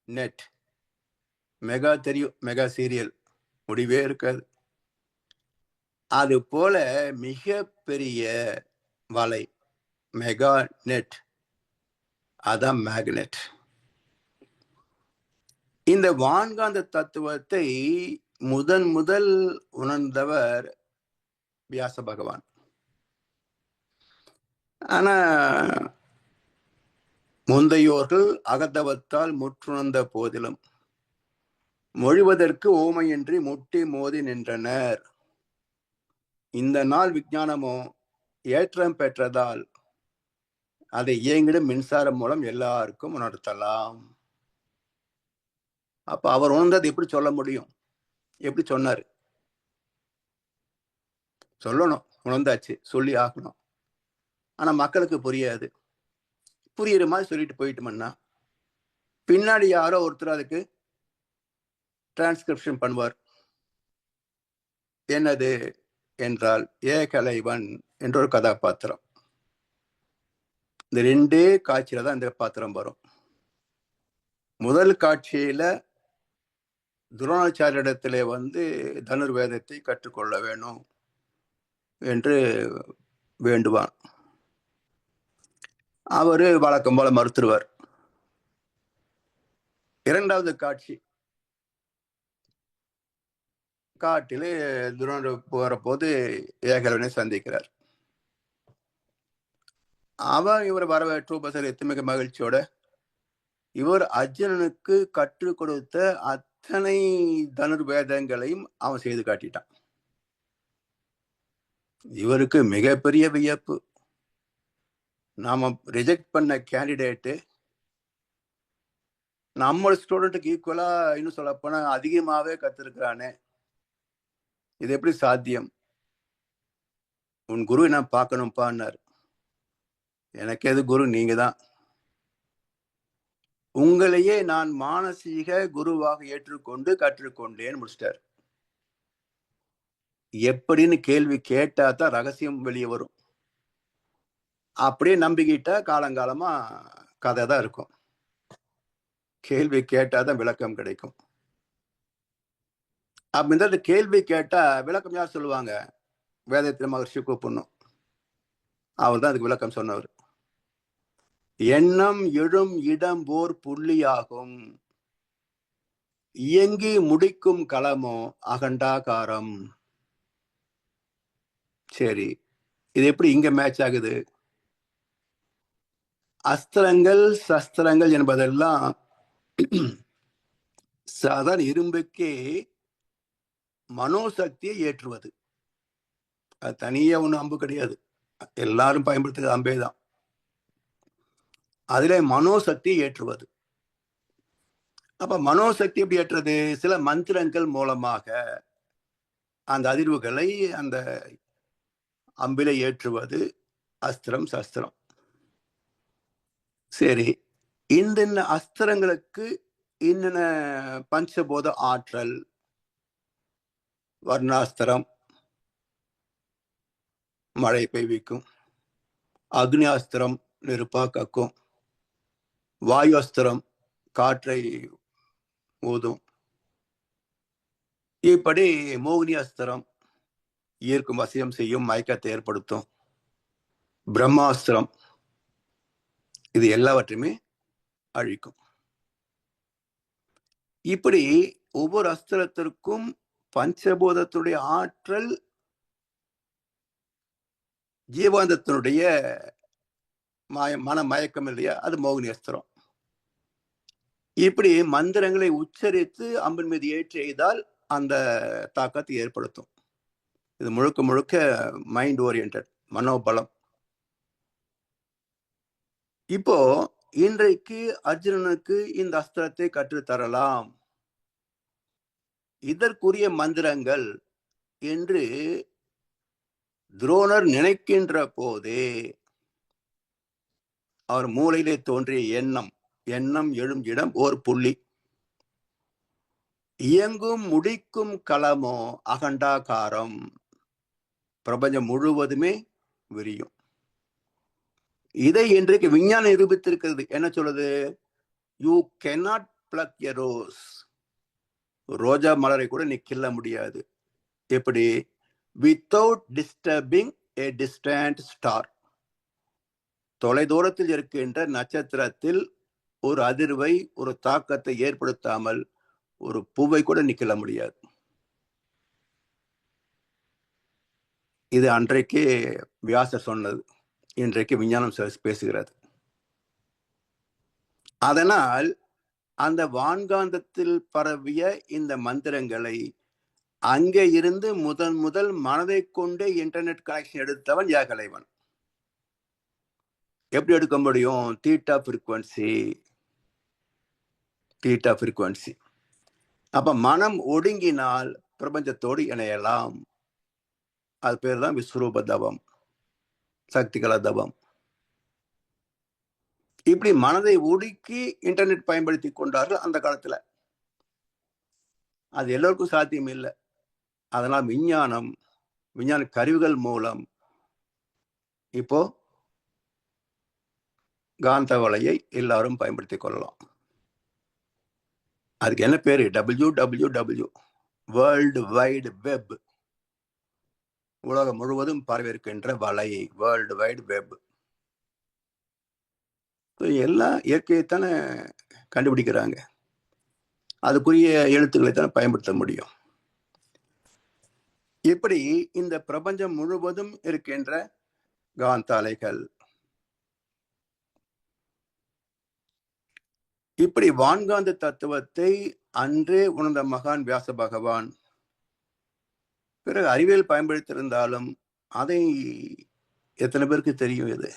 நெட். மெகா தெரியும், மெகா சீரியல் முடிவே இருக்காது. அது போல மிக பெரிய வலை மெகா நெட், அதான் மேக்னெட். இந்த வான்காந்த தத்துவத்தை முதல் உணர்ந்தவர் வியாச பகவான். ஆனா முந்தையோர்கள் அகத்தவத்தால் முற்றுணர்ந்த போதிலும் மொழிவதற்கு ஓமையின்றி முட்டி மோதி நின்றனர். இந்த நாள் விஞ்ஞானமோ ஏற்றம் பெற்றதால் அதை இயங்கிடும் மின்சாரம் மூலம் எல்லாருக்கும் உணர்த்தலாம். அப்ப அவர் உணர்ந்தது எப்படி சொல்ல முடியும்? எப்படி சொன்னாரு? சொல்லணும், உணர்ந்தாச்சு, சொல்லி ஆகணும். ஆனா மக்களுக்கு புரியாது. புரியுற மாதிரி சொல்லிட்டு போயிட்டோம்னா பின்னாடி யாரோ ஒருத்தர் அதுக்கு டிரான்ஸ்கிரிப்ஷன் பண்ணுவார். என்னது என்றால் ஏகலைவன் என்ற ஒரு கதாபாத்திரம். இந்த ரெண்டே காட்சியில தான் இந்த பாத்திரம் வரும். முதல் காட்சியில துரோணாச்சாரியிடத்திலே தனுர்வேதத்தை கற்றுக்கொள்ள வேணும் என்று வேண்டுவான். அவரு வழக்கம் போல மறுத்துருவார். இரண்டாவது காட்சி, காட்டிலே துரோணர் போற போது ஏகலைவனை சந்திக்கிறார். அவன் இவர் வரவேற்று உபசரித்து மிக மகிழ்ச்சியோட இவர் அர்ஜுனனுக்கு கற்றுக் கொடுத்த அத்தனை தனுர்வேதங்களையும் அவன் செய்து காட்டிட்டான். இவருக்கு மிகப்பெரிய வியப்பு. நாம ரிஜெக்ட் பண்ண கேண்டிடேட்டு நம்ம ஸ்டூடெண்ட்டுக்கு ஈக்குவலா இன்னும் சொல்ல போனா அதிகமாவே கத்திருக்கிறானே, இது எப்படி சாத்தியம்? உன் குரு நான் பார்க்கணும்ப்பான்னாரு. எனக்கு எது குரு, நீங்க தான். உங்களையே நான் மானசீக குருவாக ஏற்றுக்கொண்டு கற்றுக்கொண்டேன்னு முடிச்சிட்டார். எப்படின்னு கேள்வி கேட்டா தான் ரகசியம் வெளியே வரும். அப்படியே நம்பிக்கிட்டா காலங்காலமா கதை தான் இருக்கும். கேள்வி கேட்டாதான் விளக்கம் கிடைக்கும். அப்படி கேள்வி கேட்டா விளக்கம் யார் சொல்லுவாங்க? வேதத்தில் மகர்ஷி கூப்பிடணும். அவர் தான் அதுக்கு விளக்கம் சொன்னவர். எண்ணம் எழும் இடம் போர் புள்ளியாகும், இயங்கி முடிக்கும் களமோ அகண்டாகாரம். சரி, இது எப்படி இங்க மேட்ச் ஆகுது? அஸ்திரங்கள் சஸ்திரங்கள் என்பதெல்லாம் சாதாரண இரும்புக்கே மனோசக்தியை ஏற்றுவது. அது தனியே ஒன்றும் அம்பு கிடையாது, எல்லாரும் பயன்படுத்துறது அம்பே தான். அதிலே மனோசக்தியை ஏற்றுவது. அப்ப மனோசக்தி எப்படி ஏற்றுறது? சில மந்திரங்கள் மூலமாக அந்த அதிர்வுகளை அந்த அம்பிலை ஏற்றுவது அஸ்திரம் சஸ்திரம். சரி, இந்த அஸ்திரங்களுக்கு இன்னென்ன பஞ்சபோத ஆற்றல்? வர்ணாஸ்திரம் மழை பெய்விக்கும், அக்னி அஸ்திரம் நெருப்பா கக்கும், வாயு அஸ்திரம் காற்றை ஊதும், இப்படி மோகினி அஸ்திரம் ஈர்க்கும், வசியம் செய்யும், மயக்கத்தை ஏற்படுத்தும், பிரம்மாஸ்திரம் இது எல்லாவற்றையுமே அழிக்கும். இப்படி ஒவ்வொரு அஸ்திரத்திற்கும் பஞ்சபூதத்துடைய ஆற்றல் ஜீவாந்தத்தினுடைய மன மயக்கம் இல்லையா, அது மோகினி அஸ்திரம். இப்படி மந்திரங்களை உச்சரித்து அம்பின் மீது ஏற்றி எய்தால் அந்த தாக்கத்தை ஏற்படுத்தும். இது முழுக்க முழுக்க மைண்ட் ஓரியன்ட், மனோபலம். இப்போ இன்றைக்கு அர்ஜுனனுக்கு இந்த அஸ்திரத்தை கற்றுத்தரலாம், இதற்குரிய மந்திரங்கள் என்று துரோணர் நினைக்கின்ற போதே அவர் மூளையிலே தோன்றிய எண்ணம், எண்ணம் எழும் இடம் ஓர் புள்ளி, இயங்கும் முடிக்கும் களமோ அகண்டாகாரம், பிரபஞ்சம் முழுவதுமே விரியும். இதை இன்றைக்கு விஞ்ஞானம் நிரூபித்திருக்கிறது. என்ன சொல்லுது? You cannot pluck a rose, ரோஜா மலரை கூட நீ கிள்ள முடியாது. எப்படி? without disturbing a distant star. தொலைதூரத்தில் இருக்கின்ற நட்சத்திரத்தில் ஒரு அதிர்வை, ஒரு தாக்கத்தை ஏற்படுத்தாமல் ஒரு பூவை கூட நிக்கல முடியாது. இது அன்றைக்கு வியாசர் சொன்னது, இன்றைக்கு விஞ்ஞானம் பேசுகிறது. அதனால் அந்த வான்காந்தத்தில் பரவிய இந்த மந்திரங்களை அங்கே இருந்து முதல் மனதை கொண்டு இன்டர்நெட் கனெக்ஷன் எடுத்தவன் ஏகலைவன். எப்படி எடுக்க முடியும்? Theta frequency. அப்ப மனம் ஒடுங்கினால் பிரபஞ்சத்தோடு இணையலாம். அது பேர் தான் விஸ்வரூப தவம், சக்திகல தவம். இப்படி மனதை ஒடுக்கி இன்டர்நெட் பயன்படுத்தி கொண்டார்கள் அந்த காலத்துல. அது எல்லோருக்கும் சாத்தியம் இல்லை. அதனால் விஞ்ஞான கருவிகள் மூலம் இப்போ காந்த வலையை எல்லாரும் பயன்படுத்திக் கொள்ளலாம். அதுக்கு என்ன பேரு? WWW, world wide web. உலகம் முழுவதும் பரவிருக்கின்ற வலை, வேர்ல்டு வைடு வெப். எல்லாம் இயற்கையைத்தானே கண்டுபிடிக்கிறாங்க, அதுக்குரிய எழுத்துக்களை தானே பயன்படுத்த முடியும். இப்படி இந்த பிரபஞ்சம் முழுவதும் இருக்கின்ற காந்த அலைகள், இப்படி வான்காந்த தத்துவத்தை அன்றே உணர்ந்த மகான் வியாச பகவான் பிறகு அறிவியல் பயன்படுத்தியிருந்தாலும் அதை எத்தனை பேருக்கு தெரியும்? இது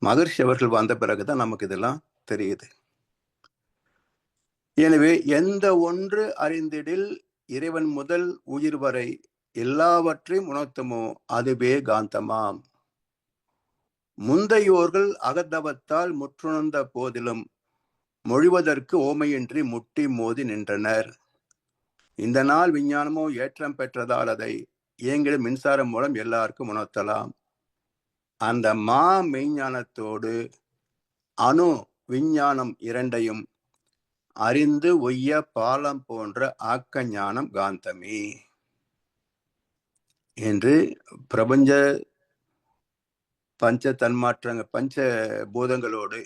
மகர்ஷி அவர்கள் வந்த பிறகுதான் நமக்கு இதெல்லாம் தெரியுது. எனவே எந்த ஒன்று அறிந்திடில் இறைவன் முதல் உயிர் வரை எல்லாவற்றையும் உணர்த்துமோ அதுவே காந்தமாம். முந்தையோர்கள் அகத்தவத்தால் முற்றுணர்ந்த போதிலும் மொழிவதற்கு ஓமையின்றி முட்டி மோதி நின்றனர். இந்த நாள் விஞ்ஞானமோ ஏற்றம் பெற்றதால் அதை இயங்கிடும் மின்சாரம் மூலம் எல்லாருக்கும் உணர்த்தலாம். அந்த மெய்ஞானத்தோடு அணு விஞ்ஞானம் இரண்டையும் அறிந்து ஒய்ய பாலம் போன்ற ஆக்க ஞானம் காந்தமே என்று பிரபஞ்ச பஞ்ச தன்மாற்றங்கள், பஞ்ச பூதங்களோடு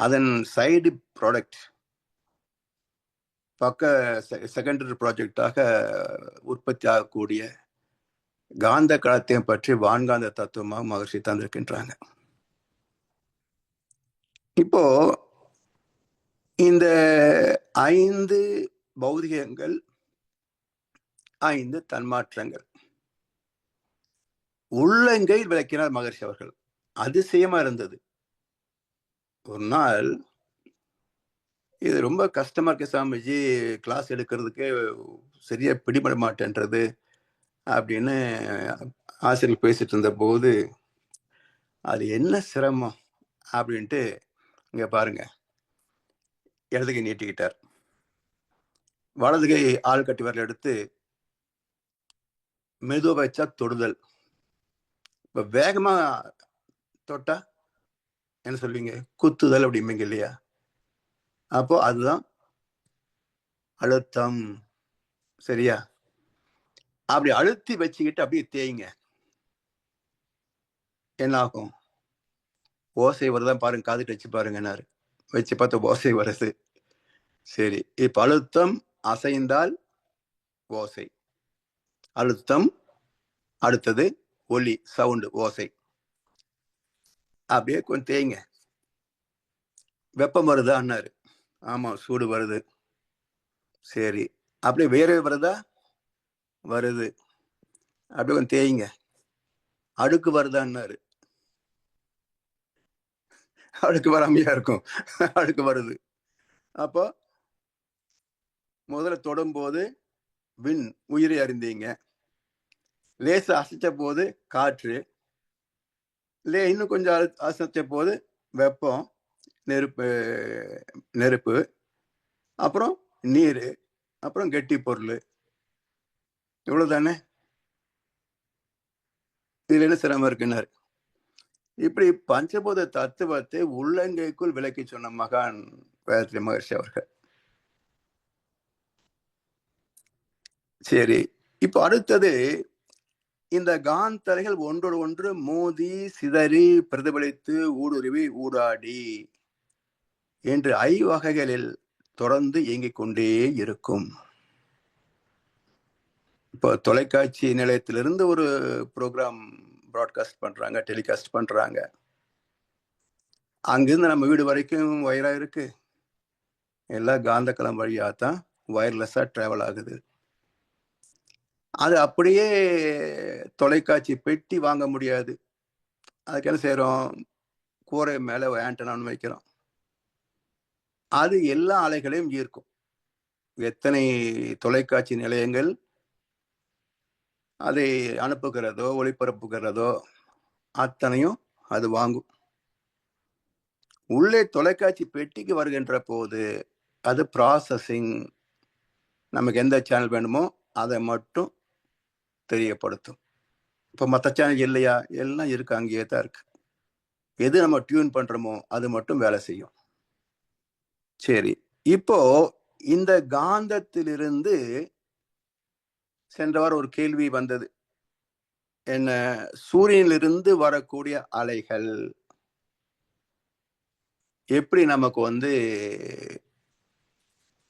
அதன் சைடு ப்ராடக்ட், பக்க செகண்டரி ப்ராஜெக்டாக உற்பத்தி ஆகக்கூடிய காந்த களத்தையும் பற்றி வான்காந்த தத்துவமாக மகர்ஷி தந்திருக்கின்றாங்க. இப்போ இந்த 5 பௌதிகங்கள், 5 தன்மாற்றங்கள் உள்ளங்கையில் விளக்கினார் மகர்ஷி அவர்கள். அதிசயமா இருந்தது. ஒரு நாள், இது ரொம்ப கஷ்டமா இருக்கு சாமிஜி, கிளாஸ் எடுக்கிறதுக்கு சரியா பிடிபட மாட்டேன்றது அப்படின்னு ஆசிரியர் பேசிட்டு இருந்த போது, அது என்ன சிரமம் அப்படின்ட்டு, இங்க பாருங்க, இடதுகை நீட்டிக்கிட்டார். வலதுகை ஆள் கட்டி வரல எடுத்து மெதுவா வச்சா தொடுதல். இப்ப வேகமா தொட்டா என்ன சொல்வீங்க? குத்துதல் அப்படிம்பீங்க இல்லையா? அப்போ அதுதான் அழுத்தம். சரியா? அப்படி அழுத்தி வச்சுக்கிட்டு அப்படியே தேய்ங்க. என்ன ஆகும்? ஓசை வருதான் பாருங்க, காதுட்டு வச்சு பாருங்கன்னாரு. வச்சு பார்த்த ஓசை வருது. சரி, இப்ப அழுத்தம் அசைந்தால் ஓசை, அழுத்தம் அடுத்தது ஒலி, சவுண்டு, ஓசை. அப்படியே கொஞ்சம் தேய்ங்க. வெப்பம் வருதான்னாரு. ஆமா, சூடு வருது. சரி, அப்படியே வேர்வை வருதா? வருது. அப்படியே கொஞ்சம் தேய்ங்க. அடுக்கு வருதான்னாரு. அடுக்கு வராமையா இருக்கும். அடுக்கு வருது. அப்போ முதல்ல தொடும்போது விண், உயிரை அறிந்தீங்க. லேசா அசைச்ச போது காற்று, இன்னும் கொஞ்சம் அசைச்ச போது வெப்பம், நெருப்பு, அப்புறம் நீர், அப்புறம் கெட்டி பொருள். இவ்வளவுதானே? இதுல என்ன சிரமம் இருக்குன்னாரு. இப்படி பஞ்சபூத தத்துவத்தை உள்ளங்கைக்குள் விளக்கி சொன்ன மகான் வேதாத்ரி மகர்ஷி அவர்கள். சரி, இப்போ அடுத்தது, இந்த காந்தலைகள் ஒன்றோடு ஒன்று மோதி சிதறி பிரதிபலித்து ஊடுருவி ஊடாடி என்று ஐவகைகளில் தொடர்ந்து இயங்கிக் கொண்டே இருக்கும். இப்போ தொலைக்காட்சி நிலையத்திலிருந்து ஒரு ப்ரோக்ராம் ப்ராட்காஸ்ட் பண்றாங்க, டெலிகாஸ்ட் பண்றாங்க. அங்கிருந்து நம்ம வீடு வரைக்கும் வயரா இருக்கு. எல்லாம் காந்தக்களம் வழியா தான் வயர்லெஸ்ஸா டிராவல் ஆகுது. அது அப்படியே தொலைக்காட்சி பெட்டி வாங்க முடியாது. அதுக்கு என்ன செய்யறோம்? கூரை மேல ஆண்டனான்னு வைக்கிறோம். அது எல்லா அலைகளையும் ஈர்க்கும். எத்தனை தொலைக்காட்சி நிலையங்கள் அதை அனுப்புகிறதோ ஒளிபரப்புகிறதோ அத்தனையும் அது வாங்கும். உள்ளே தொலைக்காட்சி பெட்டிக்கு வருகின்ற போது அது ப்ராசஸிங், நமக்கு எந்த சேனல் வேணுமோ அதை மட்டும் தெரியப்படுத்தும். இப்போ மற்ற சேனல் இல்லையா? எல்லாம் இருக்கு, அங்கேயே தான் இருக்கு. எது நம்ம டியூன் பண்றோமோ அது மட்டும் வேலை செய்யும். சரி, இப்போ இந்த காந்தத்திலிருந்து சென்ற வாரம் ஒரு கேள்வி வந்தது. என்ன? சூரியனிலிருந்து வரக்கூடிய அலைகள் எப்படி நமக்கு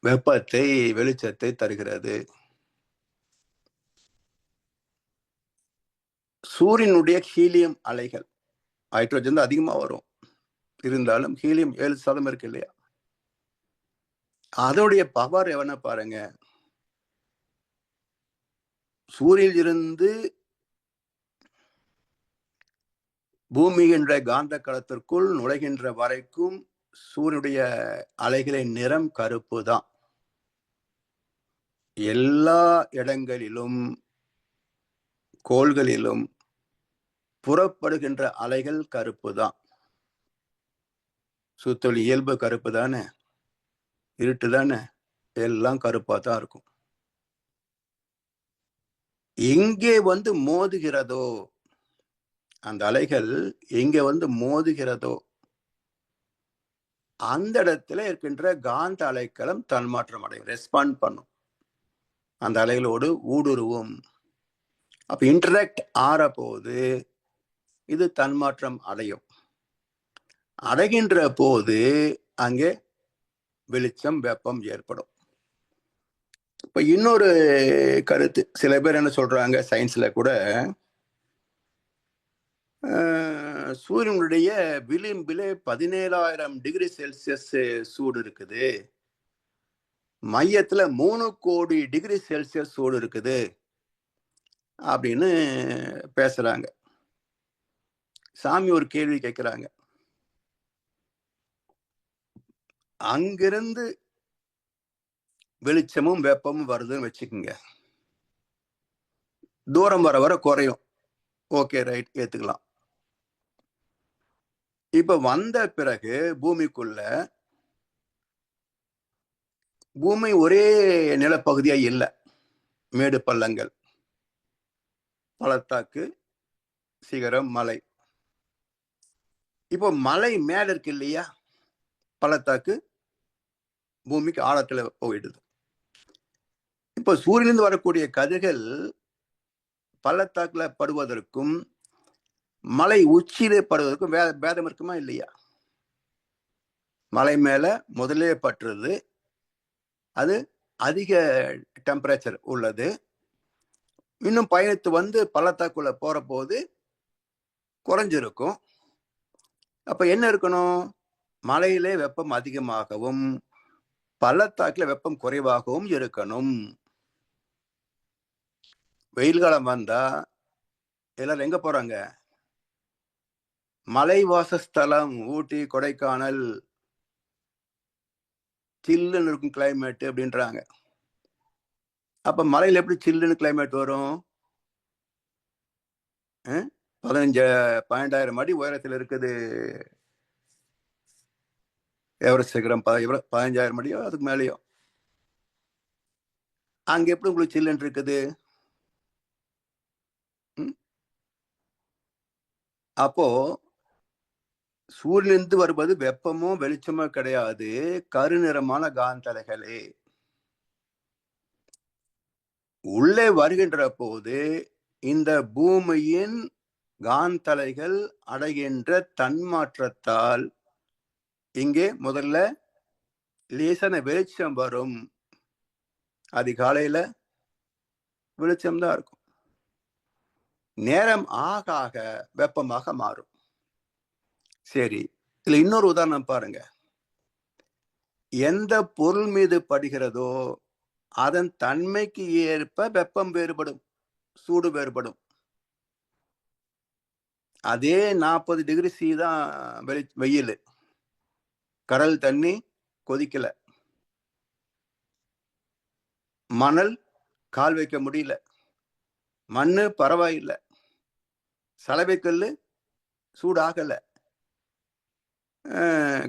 வெப்பத்தை, வெளிச்சத்தை தருகிறது? சூரியனுடைய ஹீலியம் அலைகள், ஹைட்ரோஜன் தான் அதிகமா வரும், இருந்தாலும் ஹீலியம் 7% இருக்கு இல்லையா? அதோடைய பவர் எவன பாருங்க. சூரியனில் இருந்து பூமி என்ற காந்த களத்திற்குள் நுழைகின்ற வரைக்கும் சூரியனுடைய அலைகளின் நிறம் கருப்பு தான். எல்லா இடங்களிலும் கோள்களிலும் புறப்படுகின்ற அலைகள் கருப்பு தான். சுத்தொளி இயல்பு கருப்பு தானே, இருட்டு தானே, எல்லாம் கருப்பா தான் இருக்கும். எங்கே மோதுகிறதோ, அந்த அலைகள் எங்கே மோதுகிறதோ அந்த இடத்துல இருக்கின்ற காந்த அலைக்களம் தன்மாற்றம் அடையும், ரெஸ்பாண்ட் பண்ணும், அந்த அலைகளோடு ஊடுருவும். அப்ப இன்டராக்ட் ஆற போது இது தன்மாற்றம் அடையும். அடைகின்ற போது அங்கே வெளிச்சம், வெப்பம் ஏற்படும். இப்ப இன்னொரு கருத்து, சில பேர் என்ன சொல்றாங்க, சயின்ஸ்ல கூட சூரியனுடைய விளிம்பிலே 17,000 டிகிரி செல்சியஸ் சூடு இருக்குது, மையத்துல 3 கோடி டிகிரி செல்சியஸ் சூடு இருக்குது அப்படின்னு பேசுறாங்க. சாமி ஒரு கேள்வி கேட்கிறாங்க. அங்கிருந்து வெளிச்சமும் வெப்பமும் வருதுன்னு வச்சுக்கோங்க, தூரம் வர வர குறையும். ஓகே, ரைட், ஏத்துக்கலாம். இப்ப வந்த பிறகு பூமி ஒரே நிலப்பகுதியா இல்ல, மேடு பள்ளங்கள், பள்ளத்தாக்கு, சிகரம், மலை. இப்போ மலை மேல இருக்கு இல்லையா, பள்ளத்தாக்கு பூமிக்கு ஆழத்துல போயிடுது. இப்போ சூரியனிலிருந்து வரக்கூடிய கதிர்கள் பள்ளத்தாக்குல படுவதற்கும் மலை உச்சியிலே படுவதற்கும் பேதம் இருக்குமா இல்லையா? மலை மேல முதலே பற்றுறது, அது அதிக டெம்பரேச்சர் உள்ளது. இன்னும் பயணித்து பள்ளத்தாக்குள்ள போற போது குறைஞ்சிருக்கும். அப்ப என்ன இருக்கணும்? மலையிலே வெப்பம் அதிகமாகவும் பள்ளத்தாக்குல வெப்பம் குறைவாகவும் இருக்கணும். வெயில் காலம் வந்தா எல்லாரும் எங்க போறாங்க? மலை வாசஸ்தலம், ஊட்டி, கொடைக்கானல், சில்லுன்னு இருக்கும் கிளைமேட் அப்படின்றாங்க. அப்ப மலையில எப்படி சில்லுன்னு கிளைமேட் வரும்? 12,000 அடி உயரத்தில் இருக்குது எவரெஸ்ட் சிகரம். 15,000 அடியோ அதுக்கு மேலேயோ. அங்க எப்படி உங்களுக்கு சில்லுன்னு இருக்குது? அப்போ சூரியனிலிருந்து வருவது வெப்பமோ வெளிச்சமோ கிடையாது, கருநிறமான காந்தலைகளே. உள்ளே வருகின்ற போது இந்த பூமியின் காந்தலைகள் அடைகின்ற தன்மாற்றத்தால் இங்கே முதல்ல லேசான வெளிச்சம் வரும். அதிகாலையில வெளிச்சம்தான் இருக்கும். நேரம் ஆக ஆக வெப்பமாக மாறும். சரி, இதுல இன்னொரு உதாரணம் பாருங்க. எந்த பொருள் மீது படுகிறதோ அதன் தன்மைக்கு ஏற்ப வெப்பம் வேறுபடும், சூடு வேறுபடும். அதே 40 டிகிரி சி தான் வெயில். கடல் தண்ணி கொதிக்கல, மணல் கால் வைக்க முடியல, மண்ணு பரவாயில்லை, சலவைக்கல்லு சூடாகல,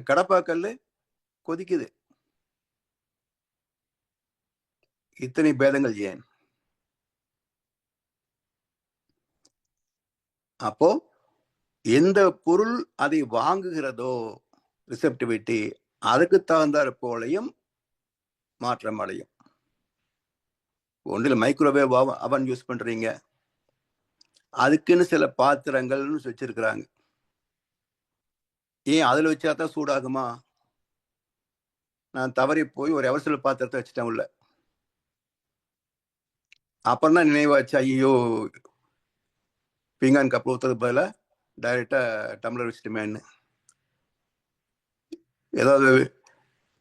கடப்பாக்கல்லு கொதிக்குது. இத்தனை பேதங்கள் ஏன்? அப்போ எந்த பொருள் அதை வாங்குகிறதோ ரிசெப்டிவிட்டி அதுக்கு தகுந்தாற் போலையும் மாற்றம் அடையும். ஒன்றில் மைக்ரோவேவ் அவன் யூஸ் பண்றீங்க, அதுக்குன்னு சில பாத்திரங்கள்னு வச்சிருக்கிறாங்க. ஏன் அதுல வச்சாதான் சூடாகுமா? நான் தவறி போய் ஒரு எவர்சில் பாத்திரத்தை வச்சுட்டேன் உள்ள. அப்புறம் தான் நினைவாச்சு, ஐயோ பீங்கான் கப் ஊத்துறது பதில டைரக்டா டம்ளர் வச்சுட்டுமேன்னு. ஏதாவது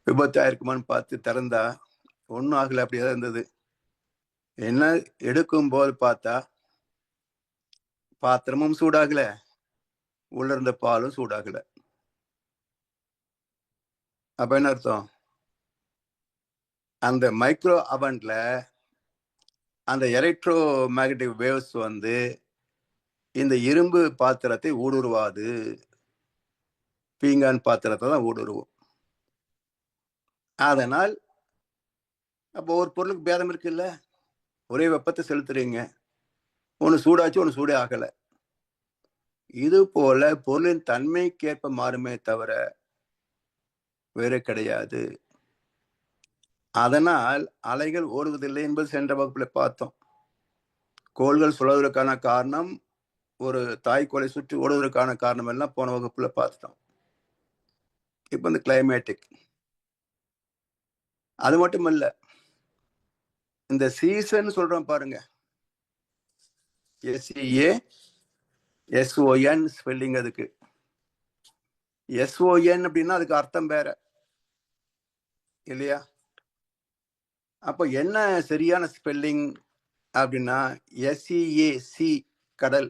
விபத்து ஆயிருக்குமான்னு பார்த்து திறந்தா ஒன்றும் ஆகலை, அப்படியே இருந்தது. என்ன எடுக்கும் போது பார்த்தா பாத்திரமும் சூடாகல, உள்ள இருந்த பாலும் சூடாகல. அப்ப என்ன அர்த்தம்? அந்த மைக்ரோ அவன்ல அந்த எலக்ட்ரோ மேக்னெட்டிக் வேவ்ஸ் வந்து இந்த இரும்பு பாத்திரத்தை ஊடுருவாது, பீங்கான் பாத்திரத்தை தான் ஊடுருவும். அதனால் அப்போ ஒரு பொருளுக்கு பேதம் இருக்குல்ல, ஒரே வெப்பத்தை செலுத்துறீங்க, ஒன்று சூடாச்சு ஒன்று சூடே ஆகல. இது போல பொருளின் தன்மைக்கேற்ப மாறுமே தவிர வேறு கிடையாது. அதனால் அலைகள் ஓடுவதில்லை என்பது சென்ற வகுப்புல பார்த்தோம். கோள்கள் சுழல்வதற்கான காரணம், ஒரு தாய்க்கோளை சுற்றி ஓடுவதற்கான காரணம் எல்லாம் போன வகுப்புல பார்த்தோம். இப்ப இந்த கிளைமேட்டிக் அது மட்டும் இல்ல, இந்த சீசன் சொல்றோம் பாருங்க, SEASON ஸ்பெல்லிங். அதுக்கு SON அப்படின்னா அதுக்கு அர்த்தம் வேற இல்லையா? அப்ப என்ன சரியான ஸ்பெல்லிங் அப்படின்னா SEAC கடல்,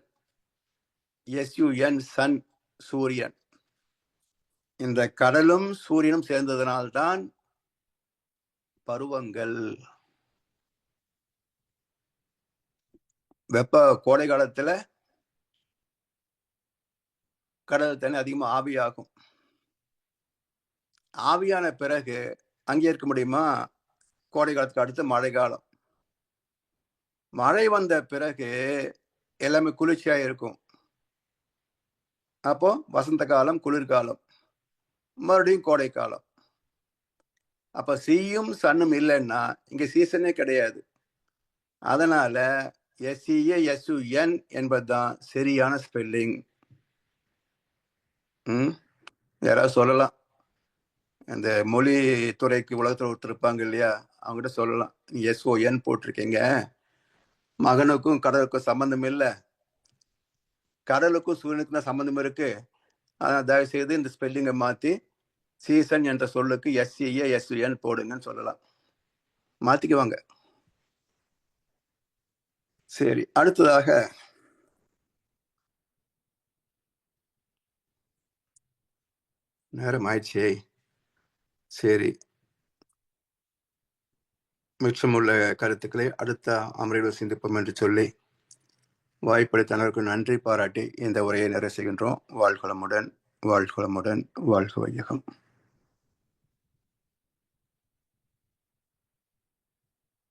SUN சன் சூரியன். இந்த கடலும் சூரியனும் சேர்ந்ததனால்தான் பருவங்கள். வெப்ப கோடை காலத்துல கடல் தண்ணி அதிகமா ஆவியாகும். ஆவியான பிறகு அங்கே இருக்க முடியுமா? கோடை காலத்துக்கு அடுத்து மழை காலம். மழை வந்த பிறகு எல்லாமே குளிர்ச்சியா இருக்கும். அப்போ வசந்த காலம், குளிர்காலம், மறுபடியும் கோடை காலம். அப்ப சீயும் சன்னும் இல்லைன்னா இங்க சீசனே கிடையாது. அதனால SEASUN என்பதுதான் சரியான ஸ்பெல்லிங். யாராவது சொல்லலாம், இந்த மொழி துறைக்கு உலகத்தில் ஒருத்தர் இருப்பாங்க இல்லையா, அவங்ககிட்ட சொல்லலாம், SON போட்டிருக்கீங்க, மகனுக்கும் கடலுக்கும் சம்பந்தம் இல்லை, கடலுக்கும் சூரியனுக்கும் தான் சம்பந்தம் இருக்கு. அதனால் தயவு செய்து இந்த ஸ்பெல்லிங்கை மாற்றி சீசன் என்ற சொல்லுக்கு SEASUN போடுங்கன்னு சொல்லலாம். மாத்திக்குவாங்க. சரி, அடுத்ததாக நேரம் ஆயிடுச்சே. சரி, மிச்சமுள்ள கருத்துக்களை அடுத்த அமர்வில் சிந்திப்போம் என்று சொல்லி வாய்ப்பளித்த அனைவருக்கும் நன்றி பாராட்டி இந்த உரையை நிறைவு செய்கின்றோம். வாழ்வளமுடன், வாழ்வளமுடன், வாழ்க வையகம்.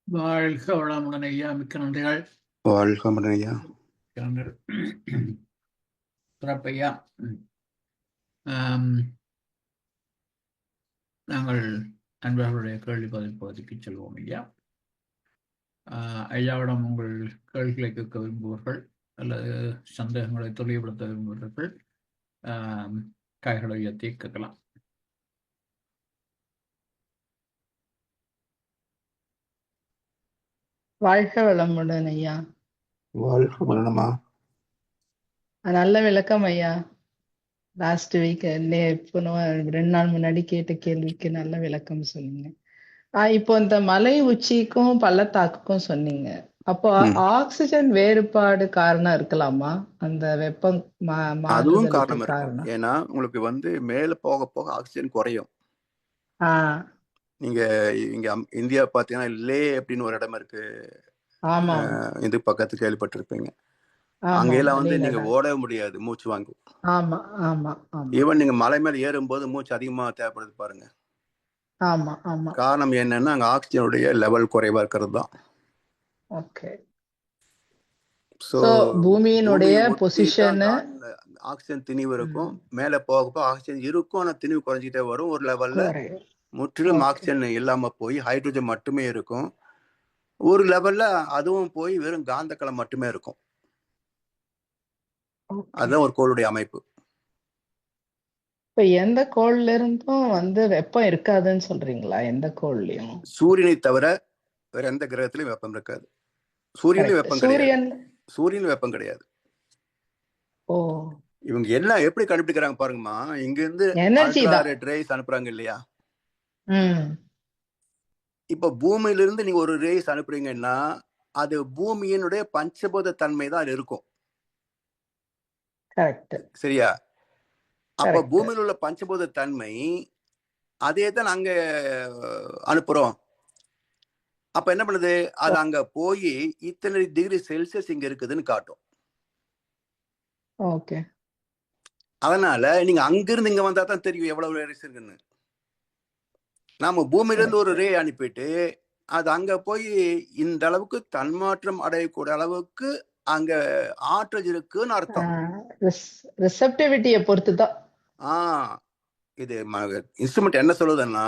வாழ்க வளமுடன் ஐயா, மிக்க நன்றிகள். வாழ்க வளமுடன் ஐயா. சிறப்பையா. நாங்கள் நண்பர்களுடைய கேள்வி பதில் பகுதிக்கு செல்வோம் ஐயா. ஐயாவிடம் உங்கள் கேள்விகளை கேட்க விரும்புவர்கள் அல்லது சந்தேகங்களை தெளிவுபடுத்த விரும்புவர்கள் கைகளை உயர்த்தி கேட்கலாம். வாழ்க வளமுடன் ஐயா. வாழ்க வளமா. நல்ல விளக்கம் ஐயா. லாஸ்ட் வீக் இப்போ 2 நாள் முன்னாடி கேட்ட கேள்விக்கு நல்ல விளக்கம் சொன்னீங்க. இப்போ இந்த மலை உச்சிக்கும் பள்ளத்தாக்குக்கும் சொன்னீங்க. அப்போ ஆக்சிஜன் வேறுபாடு காரணம் இருக்கலாமா? அந்த வெப்பம் அதுவும் மாறுதலுக்கு காரணம் இருக்கும். காரணம். ஏன்னா உங்களுக்கு மேல போக போக ஆக்சிஜன் குறையும். ஆஹ் நீங்க இங்க இந்தியா பாத்தீங்கன்னா லே அப்படின்னு ஒரு இடம் இருக்கு. ஆமா இது பக்கத்து கேள்விப்பட்டிருப்பீங்க. ஆமா அங்கெல்லாம் நீங்க மலையில ஓடவே முடியாது, மூச்சு வாங்கும். ஆமா ஆமா ஆமா ஈவன் நீங்க மலை மேல ஏறும்போது மூச்சு அதிகமா தேவைப்படுது பாருங்க. ஆமா ஆமா காரணம் என்னன்னா அங்க ஆக்சிஜனுடைய லெவல் குறைவா இருக்கிறது தான். ஓகே. ஸோ ஸோ பூமியினுடைய பூமியை ஒட்டி பொசிஷன் தான் ஆக்சிஜன் திணிவு இருக்கும். மேல போக போக ஆக்சிஜன் இருக்கும், ஆனா திணிவு குறைஞ்சிட்டே வரும். ஒரு லெவல்ல முற்றிலும் ஆக்சிஜன் இல்லாம போய் ஹைட்ரஜன் மட்டுமே இருக்கும். ஒரு லெவல்ல அதுவும் போய் வெறும் காந்தக்களம் மட்டுமே இருக்கும். அதுதான் ஒரு கோளுடைய அமைப்பு. இப்ப எந்த கோள்ல இருந்தும் வெப்பம் இருக்காதுன்னு சொல்றீங்களா? எந்த கோள்லயும்? சூரியனை தவிர வேற எந்த கிரகத்திலயும் வெப்பம் இருக்காது. சூரியனும் வெப்பம் கிடையாது. சூரியன் வெப்பம் கிடையாது. ஓ, இவங்க எல்லாம் எப்படி கண்டுபிடிக்கிறாங்க பாருங்கம்மா. இங்க இருந்து அல்ட்ராரெட் ரேஸ் அனுப்புறாங்க இல்லையா? இப்ப பூமியில இருந்து நீங்க ஒரு ரேஸ் அனுப்புறீங்கன்னா அது பூமியினுடைய பஞ்சபூத தன்மை தான் அது இருக்கும். சரியா? அப்ப பூமியில் உள்ள பஞ்சபூத தன்மை அதே தான் அங்க அனுப்புறோம். அப்ப என்ன பண்ணுது? அது அங்க போய் இத்தனை டிகிரி செல்சியஸ் இங்க இருக்குதுன்னு காட்டும். ஓகே. அதனால நீங்க அங்கிருந்து இங்க வந்தா தான் தெரியும் எவ்வளவு ரேஸ் இருக்குன்னு. நாம பூமியில இருந்து ஒரு ரே அனுப்பிட்டு அது அங்க போய் இந்த அளவுக்கு தன்மாற்றம் அடையக்கூடிய அளவுக்கு அங்க ஆற்றல் இருக்குன்னு அர்த்தம். ரிசெப்டிவிட்டியை பொறுத்து தான். இது இன்ஸ்ட்ருமெண்ட் என்ன சொல்லுதுன்னா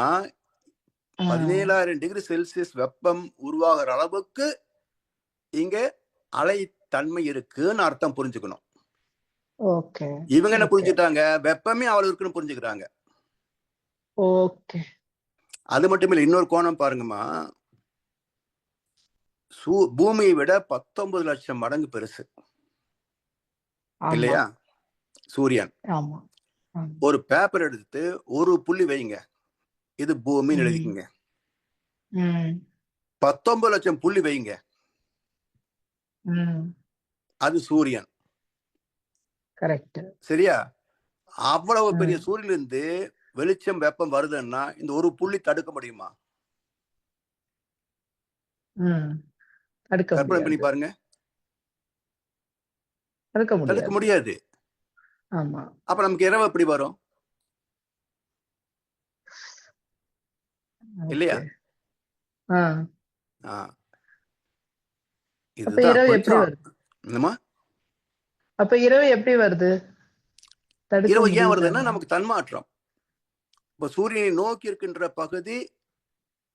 17,000 டிகிரி செல்சியஸ் வெப்பம் உருவாகிற அளவுக்கு இங்க அலை தன்மை இருக்குன்னு அர்த்தம் புரிஞ்சுக்கணும். ஓகே. இவங்க என்ன புரிஞ்சுட்டாங்க? வெப்பமே அவ்வளவு இருக்குன்னு புரிஞ்சுக்கிறாங்க. ஓகே. அது மட்டும் இல்ல, இன்னொரு கோணம் பாருங்கம்மா. பூமியை விட 19 லட்சம் மடங்கு பெருசு இல்லையா சூரியன்? ஒரு பேப்பர் எடுத்து ஒரு புள்ளி வைங்க, இது பூமின்னு எழுதிக்கங்க. 19 லட்சம் புள்ளி வைங்க, அது சூரியன். சரியா? அவ்வளவு பெரிய சூரியன்ல இருந்து வெளிச்சம் வெப்பம் வருதுன்னா இந்த ஒரு புள்ளி தடுக்க முடியுமா? கற்பனை பண்ணி பாருங்க. தடுக்க முடியாது. அப்ப நமக்கு இரவு எப்படி வரும் இல்லையா? அப்ப இரவு எப்படி வருது? இரவு ஏன் வருதுன்னா நமக்கு தன்மாற்றம். இப்ப சூரியனை நோக்கி இருக்கின்ற பகுதி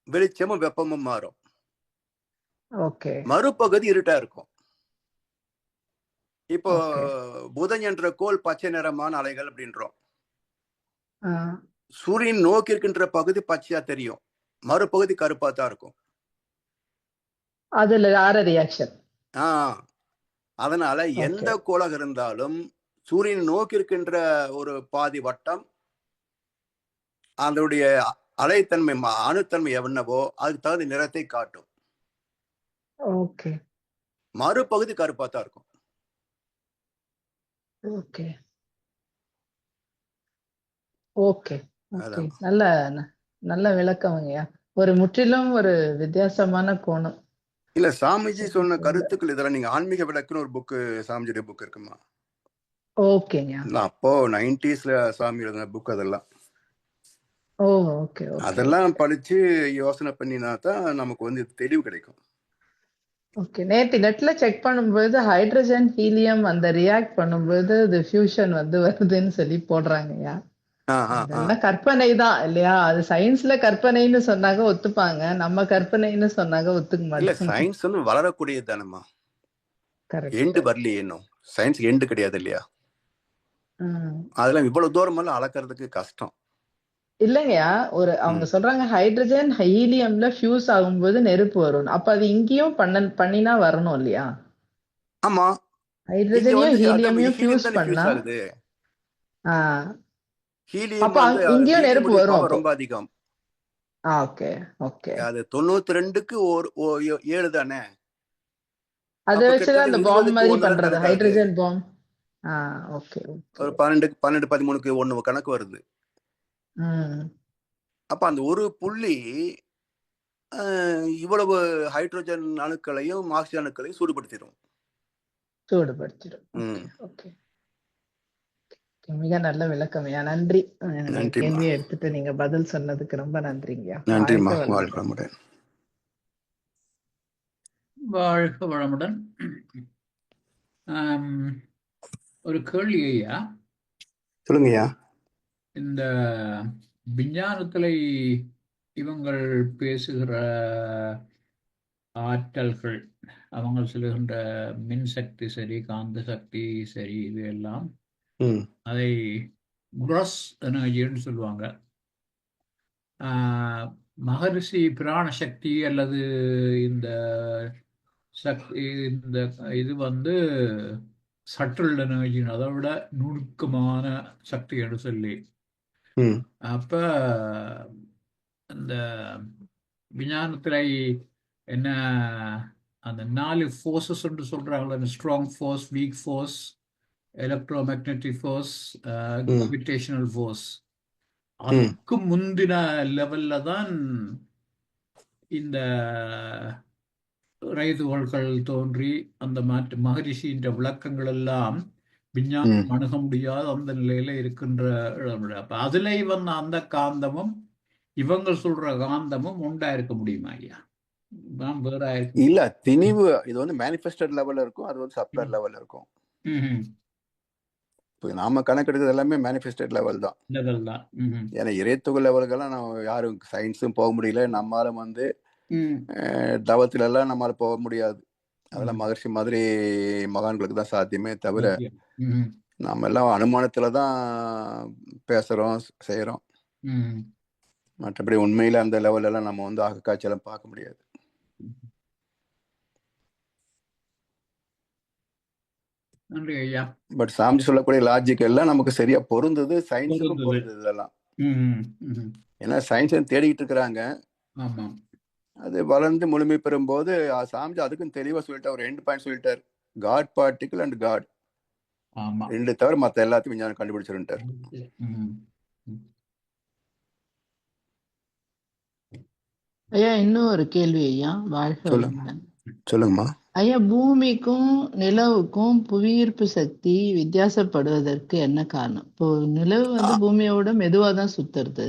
வெளிச்சமும் வெப்பமும் மாறும், மறுபகுதி இருட்டா இருக்கும். இப்போ புதன் என்ற கோள் பச்சை நிறமான அலைகள் அப்படின்றோம். சூரியன் நோக்கி இருக்கின்ற பகுதி பச்சையா தெரியும், மறுபகுதி கருப்பா தான் இருக்கும். அதனால எந்த கோளாக இருந்தாலும் சூரியன் நோக்கி இருக்கின்ற ஒரு பாதி வட்டம் அதனுடைய அலைத்தன்மை அணுத்தன்மை என்னவோ அதுக்கு தகுந்த நிறத்தை காட்டும். மறுபகுதி கருப்பா தான் இருக்கும். நல்ல நல்ல விளக்கம். ஒரு முற்றிலும் ஒரு வித்தியாசமான கோணம். இல்ல, சாமிஜி சொன்ன கருத்துக்கள் இதெல்லாம் நீங்க ஆன்மீக விளக்குன்னு ஒரு புக்கு, சாமிஜியோட புக் இருக்குமா? அப்போ 90s சாமி எழுதின புக் அதெல்லாம். அதெல்லாம் படிச்சு யோசனை பண்ணினா தான் நமக்கு தெளிவு கிடைக்கும். நேத்து நெட்ல செக் பண்ணும்போது ஹைட்ரஜன் ஹீலியம் அந்த ரியாக்ட் பண்ணும்போது ஃபியூஷன் வருதுன்னு சொல்லி போடுறாங்கய்யா. ஆ ஆ ஆ அதெல்லாம் கற்பனை தான் இல்லையா? அது சயின்ஸ்ல கற்பனைன்னு சொன்னாங்க ஒத்துப்பாங்க. நம்ம கற்பனைன்னு சொன்னாங்க ஒத்துக்க இல்ல மாட்டாங்க. சயின்ஸ் வந்து வளரக்கூடியது தானம்மா. கரெக்ட். எண்டு வரலையே இன்னும். சயின்ஸ் எண்டு கிடையாது இல்லையா? ம். அதெல்லாம் இவ்வளவு தூரமெல்லாம் அளக்கிறதுக்கு கஷ்டம். இல்லைங்கய்யா, அவங்க ம். சொல்றாங்க ஹைட்ரஜன் ஹீலியம்ல ஃபியூஸ் ஆகும்போது நெருப்பு வரும். அப்ப அது இங்கேயும் பண்ணினா வரணும் இல்லையா? ஆமா, இங்க ஹைட்ரஜனையும் வந்து அதான் ஹீலியமையும் ஹீலியம் ஃபியூஸ் தானே ஃபியூஸ் பண்ணா ஆகுது. ஆ, ஹீலியம் அப்ப வந்து இங்கேயும் நெருப்பு ஹீலியமுடைய வரும் பவர் அப்போ. ரொம்ப அதிகம். Okay okay. அது 92க்கு 7 தானே. அதை அப்ப வச்சுதான் கிட்டத்தட்ட அந்த பாம் 20க்கு மாதிரி 1 தான் பண்றது, கணக்காகுது. Hydrogen bomb. Okay okay. ஒரு 12 13க்கு 1 கணக்கு வருது. ம். அப்ப அந்த ஒரு புள்ளி இவ்வளவு ஹைட்ரோஜன் அணுக்களையும் ஆக்சிஜன் அணுக்களையும் சூடுபடுத்திடும். சூடுபடுத்திடும். ம். ஓகே. மிக நல்ல விளக்கம்யா, நன்றி. என்னுடைய நன்றிம்மா. கேள்வியை எடுத்துட்டு நீங்க பதில் சொன்னதுக்கு ரொம்ப நன்றிங்கய்யா. நன்றிம்மா. வாழ்க வாழ்க வளமுடன். வளமுடன். வாழ்க வளமுடன். ஒரு கேள்வி ஐயா, சொல்லுங்கய்யா. இந்த விஞ்ஞானத்தில் இவங்கள் பேசுகிற ஆற்றல்கள், அவங்க சொல்லுகின்ற மின்சக்தி சரி, காந்த சக்தி சரி, இது எல்லாம் ம். அதை குரஸ் எனர்ஜின்னு சொல்லுவாங்க. மகரிஷி பிராண சக்தி அல்லது இந்த சக்தி, இந்த இது வந்து சட்டில் எனர்ஜின்னு, அதை விட நுணுக்கமான சக்தி என்று சொல்லி, ம். அப்ப இந்த விஞ்ஞானத்தில் என்ன அந்த 4 ஃபோர்ஸஸ் என்று சொல்றாங்களே, strong force, week force, electromagnetic force, gravitational force, அதுக்கு முந்தின லெவல்ல தான் இந்த ரைதுகோள்கள் தோன்றி அந்த மகரிஷியின் விளக்கங்கள் எல்லாம் விஞ்ஞானம் அணுக முடியாத அந்த நிலையில இருக்கின்ற இடம். அப்ப அதுல வந்த அந்த காந்தமும் இவங்க சொல்ற காந்தமும் உண்டா இருக்க முடியுமா ஐயா? வேற இல்ல, திணிவு இது வந்து மேனிஃபெஸ்டட் லெவல்ல இருக்கும், அது வந்து சப்ளர் லெவல்ல இருக்கும். இப்போ நாம கணக்கெடுக்கிறது எல்லாமே மேனிஃபெஸ்டட் லெவல் தான். ஏன்னா இறைத்துகள் லெவலுக்கெல்லாம் நம்ம யாரும் சயின்ஸும் போக முடியல, நம்மளால வந்து தவத்துல எல்லாம் நம்மளால போக முடியாது. அதெல்லாம் மகர்ஷி மாதிரி மகான்களுக்கு தான் சாத்தியமே தவிர நம்ம எல்லாம் அனுமானத்துல தான் பேசுறோம் செய்யறோம். மற்றபடி உண்மையில அந்த லெவல் எல்லாம் நம்ம வந்து ஆக காட்சியெல்லாம் பார்க்க முடியாது. நன்றி ஐயா. பட் சாமி சொல்லக்கூடிய லாஜிக் எல்லாம் நமக்கு சரியா பொருந்தது, சயின்ஸுக்கும் பொருந்தது இதெல்லாம். ஏன்னா சயின்ஸ் தேடிட்டு இருக்கிறாங்க. அது வளர்ந்து முழுமை பெறும் போது சாமி அதுக்கும் தெளிவா சொல்லிட்டார். ஒரு எண்ட் பாயிண்ட் சொல்லிட்டார், காட் பார்ட்டிகிள் அண்ட் காட், ரெண்டு தவிர மற்ற எல்லாத்தையும் விஞ்ஞானம் கண்டுபிடிச்சிருந்தார். ஐயா, இன்னும் ஒரு கேள்வி ஐயா. வாழ்க வளமுடன். சொல்லுங்கம்மா. ஐயா, பூமிக்கும் நிலவுக்கும் புவியீர்ப்பு சக்தி வித்தியாசப்படுவதற்கு என்ன காரணம்? இப்போ நிலவு வந்து பூமியோட மெதுவா தான் சுத்துறது.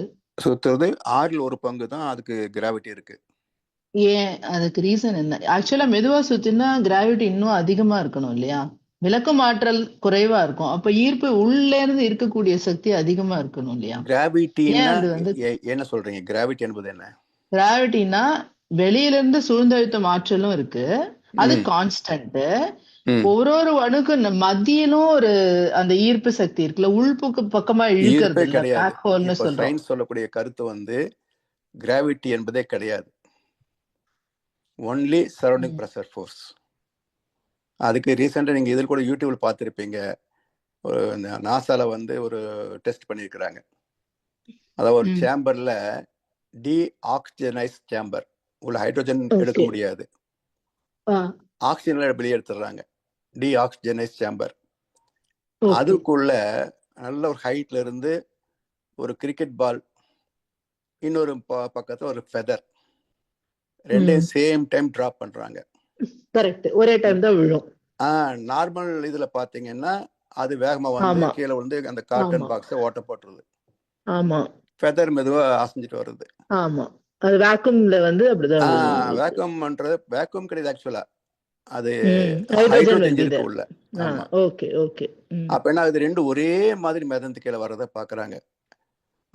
6ல் 1 பங்கு தான் அதுக்கு கிராவிட்டி இருக்கு. ஏன், அதுக்கு ரீசன் என்ன? ஆக்சுவலா மெதுவா சுத்தினா கிராவிட்டி இன்னும் அதிகமா இருக்கணும் இல்லையா? விளக்கும் ஆற்றல் குறைவா இருக்கும். அப்ப ஈர்ப்பு உள்ள இருந்து இருக்கக்கூடிய சக்தி அதிகமா இருக்கணும் இல்லையா? கிராவிட்டி வந்து என்ன சொல்றீங்க? கிராவிட்டி என்பது என்ன? கிராவிட்டினா வெளியில இருந்து சூழ்ந்தழுத்தும் ஆற்றலும் இருக்கு, அது கான்ஸ்டன்ட். ஒரு அணுக்கு மத்தியிலும் ஒரு அந்த ஈர்ப்பு சக்தி இருக்குல்ல, உள்புக்கு பக்கமா இழுக்கிறது இல்ல, பிளாக் ஹோல்னு சொல்றோம். சயின்ஸ் சொல்லக்கூடிய கருத்து வந்து கிராவிட்டி என்பதே கிடையாது, ஒன்லி சரௌண்டிங் பிரஷர் ஃபோர்ஸ். அதுக்கு ரீசெண்டா நீங்க இதில் கூட யூடியூப்ல பார்த்துருப்பீங்க, ஒரு நாசால வந்து ஒரு டெஸ்ட் பண்ணியிருக்கிறாங்க. அதாவது ஒரு சேம்பர்ல டீஆக்சிஜனைஸ் சேம்பர் உள்ள ஹைட்ரோஜன் எடுக்க முடியாது, ஆக்சிஜன் வெளியே எடுத்துடுறாங்க, டீஆக்சிஜனைஸ் சேம்பர். அதுக்குள்ள நல்ல ஒரு ஹைட்ல இருந்து ஒரு கிரிக்கெட் பால், இன்னொரு பக்கத்துல ஒரு ஃபெதர், ரெண்டையும் சேம் டைம் டிராப் பண்றாங்க. கரெக்ட், ஒரே டைம் தான் விழும். நார்மல் இதுல பாத்தீங்கன்னா அது வேகமா வந்து கீழே வந்து அந்த கார்டன் பாக்ஸை ஓட்ட போட்டுருது. ஆமா, ஃபெதர் மெதுவா அசைஞ்சிட்டு வருது. ஆமா, அது வேக்யூம்ல வந்து அப்படிதான். வேக்யூம் கிடையாது ஆக்சுவலா, அது ஹைட்ரோஜன் இருக்கு உள்ள. ஆமா, ஓகே ஓகே. அப்ப என்ன, அது ரெண்டு ஒரே மாதிரி மிதந்து கீழே வர்றத பாக்குறாங்க.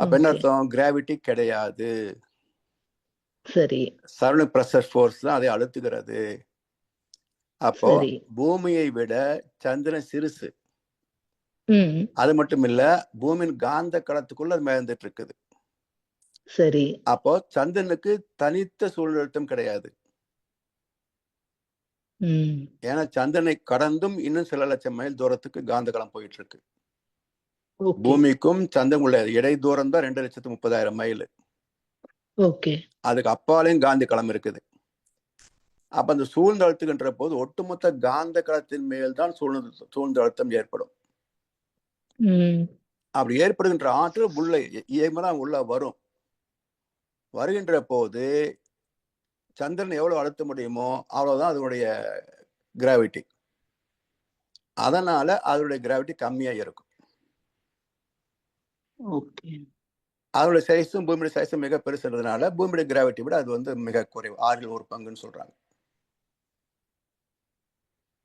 அப்ப என்ன ஓகே அர்த்தம்? கிராவிட்டி கிடையாது. சரி சரௌண்டிங் பிரஷர் ஃபோர்ஸ் தான் அதை அழுத்துகிறது. அப்போ சரி பூமியை விட சந்திரன் சிறுசு. ம் அது மட்டும் இல்ல, பூமியின் காந்த களத்துக்குள்ள அது மேய்ந்துட்டு இருக்குது. சரி அப்போ சந்திரனுக்கு தனித்த சூழலழுத்தம் கிடையாது. ம் ஏன்னா சந்திரனை கடந்தும் இன்னும் சில லட்சம் மைல் தூரத்துக்கு காந்த களம் போயிட்டு இருக்கு. ஓகே பூமிக்கும் சந்திரன் உள்ள இடை தூரம் தான் 2,30,000 மைல். ஓகே அதுக்கு அப்பாலையும் காந்தி களம் இருக்குது. அப்ப அந்த சூழ்ந்து அழுத்துகின்ற போது ஒட்டுமொத்த காந்த களத்தின் மேல் தான் சூழ்ந்து அழுத்தம் ஏற்படும். ம் அப்படி ஏற்படுகின்ற ஆற்றல் உள்ள இயல்பா உள்ள வரும். வருகின்ற போது சந்திரன் எவ்வளவு அழுத்த முடியுமோ அவ்வளவுதான் அதனுடைய கிராவிட்டி. அதனால அதனுடைய கிராவிட்டி கம்மியா இருக்கும். ஓகே அதனுடைய சைஸும் பூமியுடைய சைஸும் மிக பெருசுன்றதுனால பூமியுடைய கிராவிட்டி விட அது மிக குறைவு, 1/6 சொல்றாங்க.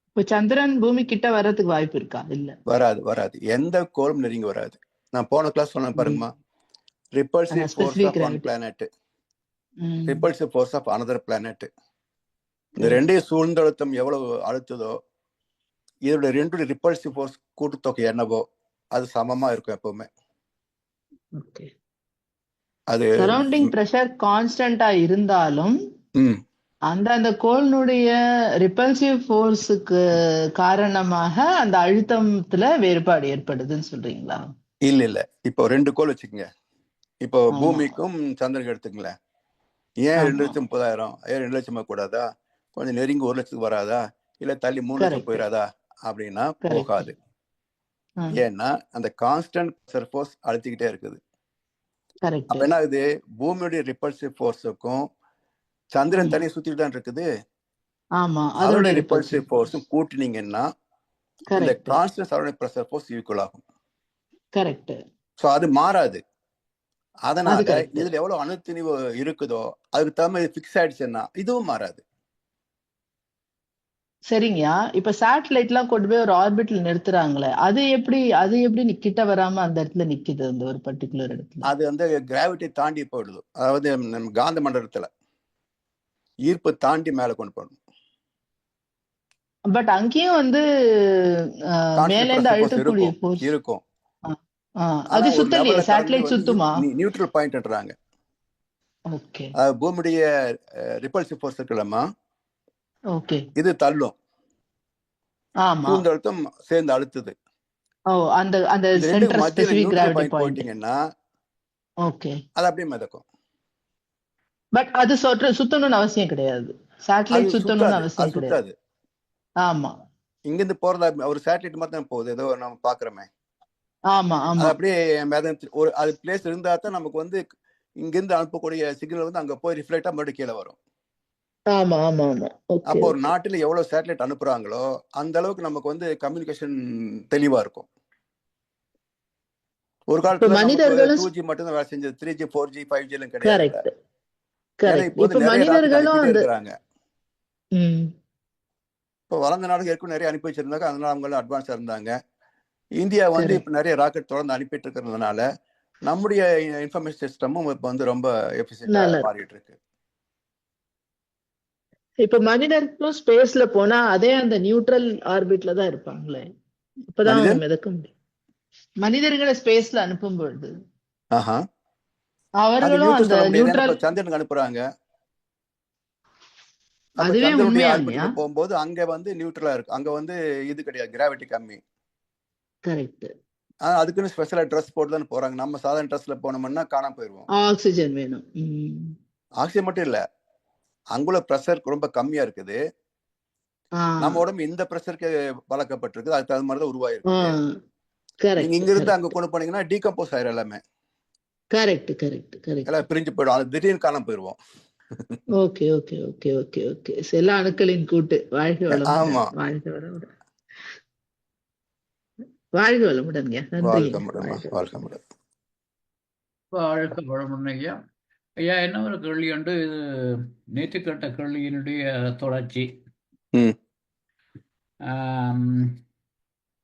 இப்போ சந்திரன் பூமி கிட்ட வர்றதுக்கு வாய்ப்பு இருக்கா? இல்ல வராது. எந்த கோளும் நெருங்கி வராது. நான் போன கிளாஸ் சொன்னேன் பாருங்கம்மா, repulsive force of one planet, repulsive force of another planet. இந்த ரெண்டையும் சூழ்ந்தழுத்தம் எவ்வளவு அழுத்துதோ இதோட ரெண்டு ரிப்பல்சிவ் ஃபோர்ஸ் கூட்டுத்தொகை என்னவோ அது சமமா இருக்கும் எப்பவுமே. ஓகே அது சரௌண்டிங் பிரஷர் கான்ஸ்டன்டா இருந்தாலும் அந்த கோளினுடைய ரிப்பல்சிவ் ஃபோர்ஸுக்கு காரணமாக அந்த அழுத்தத்துல வேறுபாடு ஏற்படுதுன்னு சொல்றீங்களா? இல்ல இப்போ 2 கோள் வச்சுக்கோங்க. இப்போ பூமிக்கும் சந்திரனுக்கு எடுத்துக்கங்களேன். ஏன் 2,30,000? ஏன் 2 லட்சம் கூடாதா? கொஞ்சம் நெருங்கி 1 லட்சத்துக்கு வராதா? இல்ல தள்ளி 3 லட்சம் போயிடாதா? அப்படின்னா போகாது. ஏன்னா அந்த கான்ஸ்டன்ட் பிரஷர் ஃபோர்ஸ் அழுத்திக்கிட்டே இருக்குது. அப்ப என்ன ஆகுது? பூமியுடைய ரிப்பல்சிவ் ஃபோர்ஸுக்கும் சந்திரன் தனியா சுத்திட்டு தான் இருக்குது. அதோட ரிப்பல்சிவ் ஃபோர்ஸும் கூட்டினீங்கன்னா இந்த constant surrounding pressure force equal ஆகும். கரெக்ட். சோ அது மாறாது. அதனால இதுல எவ்வளவு அணுத்திணிவு இருக்குதோ அதுக்கு தகுந்த பிக்ஸ் ஆயிடுச்சுன்னா இதுவும் மாறாது. சரிங்கயா. இப்ப சேட்டலைட் எல்லாம் கொண்டு போய் ஒரு ஆர்பிட்ல நிறுத்துறாங்களே, அது எப்படி கிட்ட வராம அந்த இடத்துல நிக்குது? அந்த ஒரு பர்டிகுலர் இடத்துல அது கிராவிட்டி தாண்டி போயிடுது. அதாவது நம்ம காந்த மண்டலத்துல ஈர்ப்பு தாண்டி மேல கொண்டு போகணும். பட் அங்கேயும் மேல இருந்து அழுத்தக்கூடிய ஃபோர்ஸ் இருக்கும். அது சுத்தலையே, சேட்டலைட் சுத்துமா? நியூட்ரல் பாயிண்ட்ன்றாங்க. ஓகே. பூமியுடைய ரிப்பல்சிவ் ஃபோர்ஸ் இருக்குல்லம்மா, ஓகே, இது தள்ளும். ஆமா, சூழ்ந்த அழுத்தம் சேர்ந்து அழுத்துது. அந்த சென்டர் ஸ்பெசிபிக் கிராவிட்டி பாயிண்ட் போயிட்டீங்கன்னா ஓகே, அது அப்படியே மிதக்கும். பட் அது சுத்தணும்னு அவசியம் கிடையாது. சேட்டலைட் சுத்தணும்னு அவசியம் கிடையாது. ஆமா, இங்க இருந்து போறதா ஒரு சேட்டலைட் மாதிரி தான் போகுது. ஏதோ நம்ம பாக்குறோமே. ஆமா ஆமா, அப்படியே அது பிளேஸ் இருந்தா தான் நமக்கு இங்க இருந்து அனுப்பக்கூடிய சிக்னல் அங்க போய் ரிஃப்ளெக்டா மறுபடியும் கீழே வரும். ஆமா ஆமா ஆமா. அப்போ ஒரு நாட்டுல எவ்வளவு சேட்டலைட் அனுப்புறாங்களோ அந்த அளவுக்கு நமக்கு கம்யூனிகேஷன் தெளிவா இருக்கும். ஒரு காலத்துல நமக்கு 2G மட்டும் தான் வேலை செஞ்சது. 3G 4G 5G எல்லாம் கிடையாது. இப்போ மனிதர்களும் இருக்கிறாங்க. இப்போ வளர்ந்த நாடுகள் ஏற்கனவே நிறைய அனுப்பி வச்சிருந்தாங்க. அதனால அவங்க அட்வான்ஸா இருந்தாங்க. இந்தியா இப்ப நிறைய ராக்கெட் தொடர்ந்து அனுப்பிட்டு இருக்கிறதுனால நம்முடைய இன்ஃபர்மேஷன் சிஸ்டமும் இப்ப ரொம்ப எஃபிஷியன்ட்டா மாறிட்டு இருக்கு. இப்ப மனிதர்களும் ஸ்பேஸ்ல போனா அதே அந்த நியூட்ரல் ஆர்பிட்ல தான் இருப்பாங்களே. இப்பதான் அவங்க மிதக்க முடியும். மனிதர்களை ஸ்பேஸ்ல அனுப்பும் பொழுது அவர்களும் அந்த நியூட்ரல் சந்திரனுக்கு அனுப்புறாங்க. அதுவே உண்மையா போகும்போது அங்க நியூட்ரலா இருக்கு. அங்க இது கிடையாது, கிராவிட்டி கம்மி. கரெக்ட். அதுக்குன்னு ஸ்பெஷலா ட்ரெஸ் போட்டு தான் போறாங்க. நம்ம சாதாரண ட்ரெஸ்ல போனோம்னா காணாம போயிருவோம். ஆக்சிஜன் வேணும். ஆக்சிஜன் மட்டும் இல்ல, அங்குள்ள பிரஷர் ரொம்ப கம்மியா இருக்குது. நம்ம உடம்பு இந்த பிரஷருக்கு வளர்க்கப்பட்டிருக்கு. அதுக்கு தகுந்த மாதிரி தான் உருவாயிருக்கு. நீங்க இங்க இருந்து அங்க கொண்டு போனீங்கன்னா டீகம்போஸ் ஆயிரும் எல்லாமே. Correct correct correct. எல்லாம் பிரிஞ்சு போயிடும். அது திடீர்னு காணாம போயிருவோம். Okay okay okay okay okay. எல்லா அணுக்களின் கூட்டு. வாழ்க வளமுடன். ஆமா, வாழ்க வளமுடன். வாழ்க வளமுடன்ங்க. நன்றி. வாழ்க வளமுடன் ஐயா. ஐயா, என்ன ஒரு கேள்வி உண்டு. இது நேற்று கேட்ட கேள்வியினுடைய தொடர்ச்சி.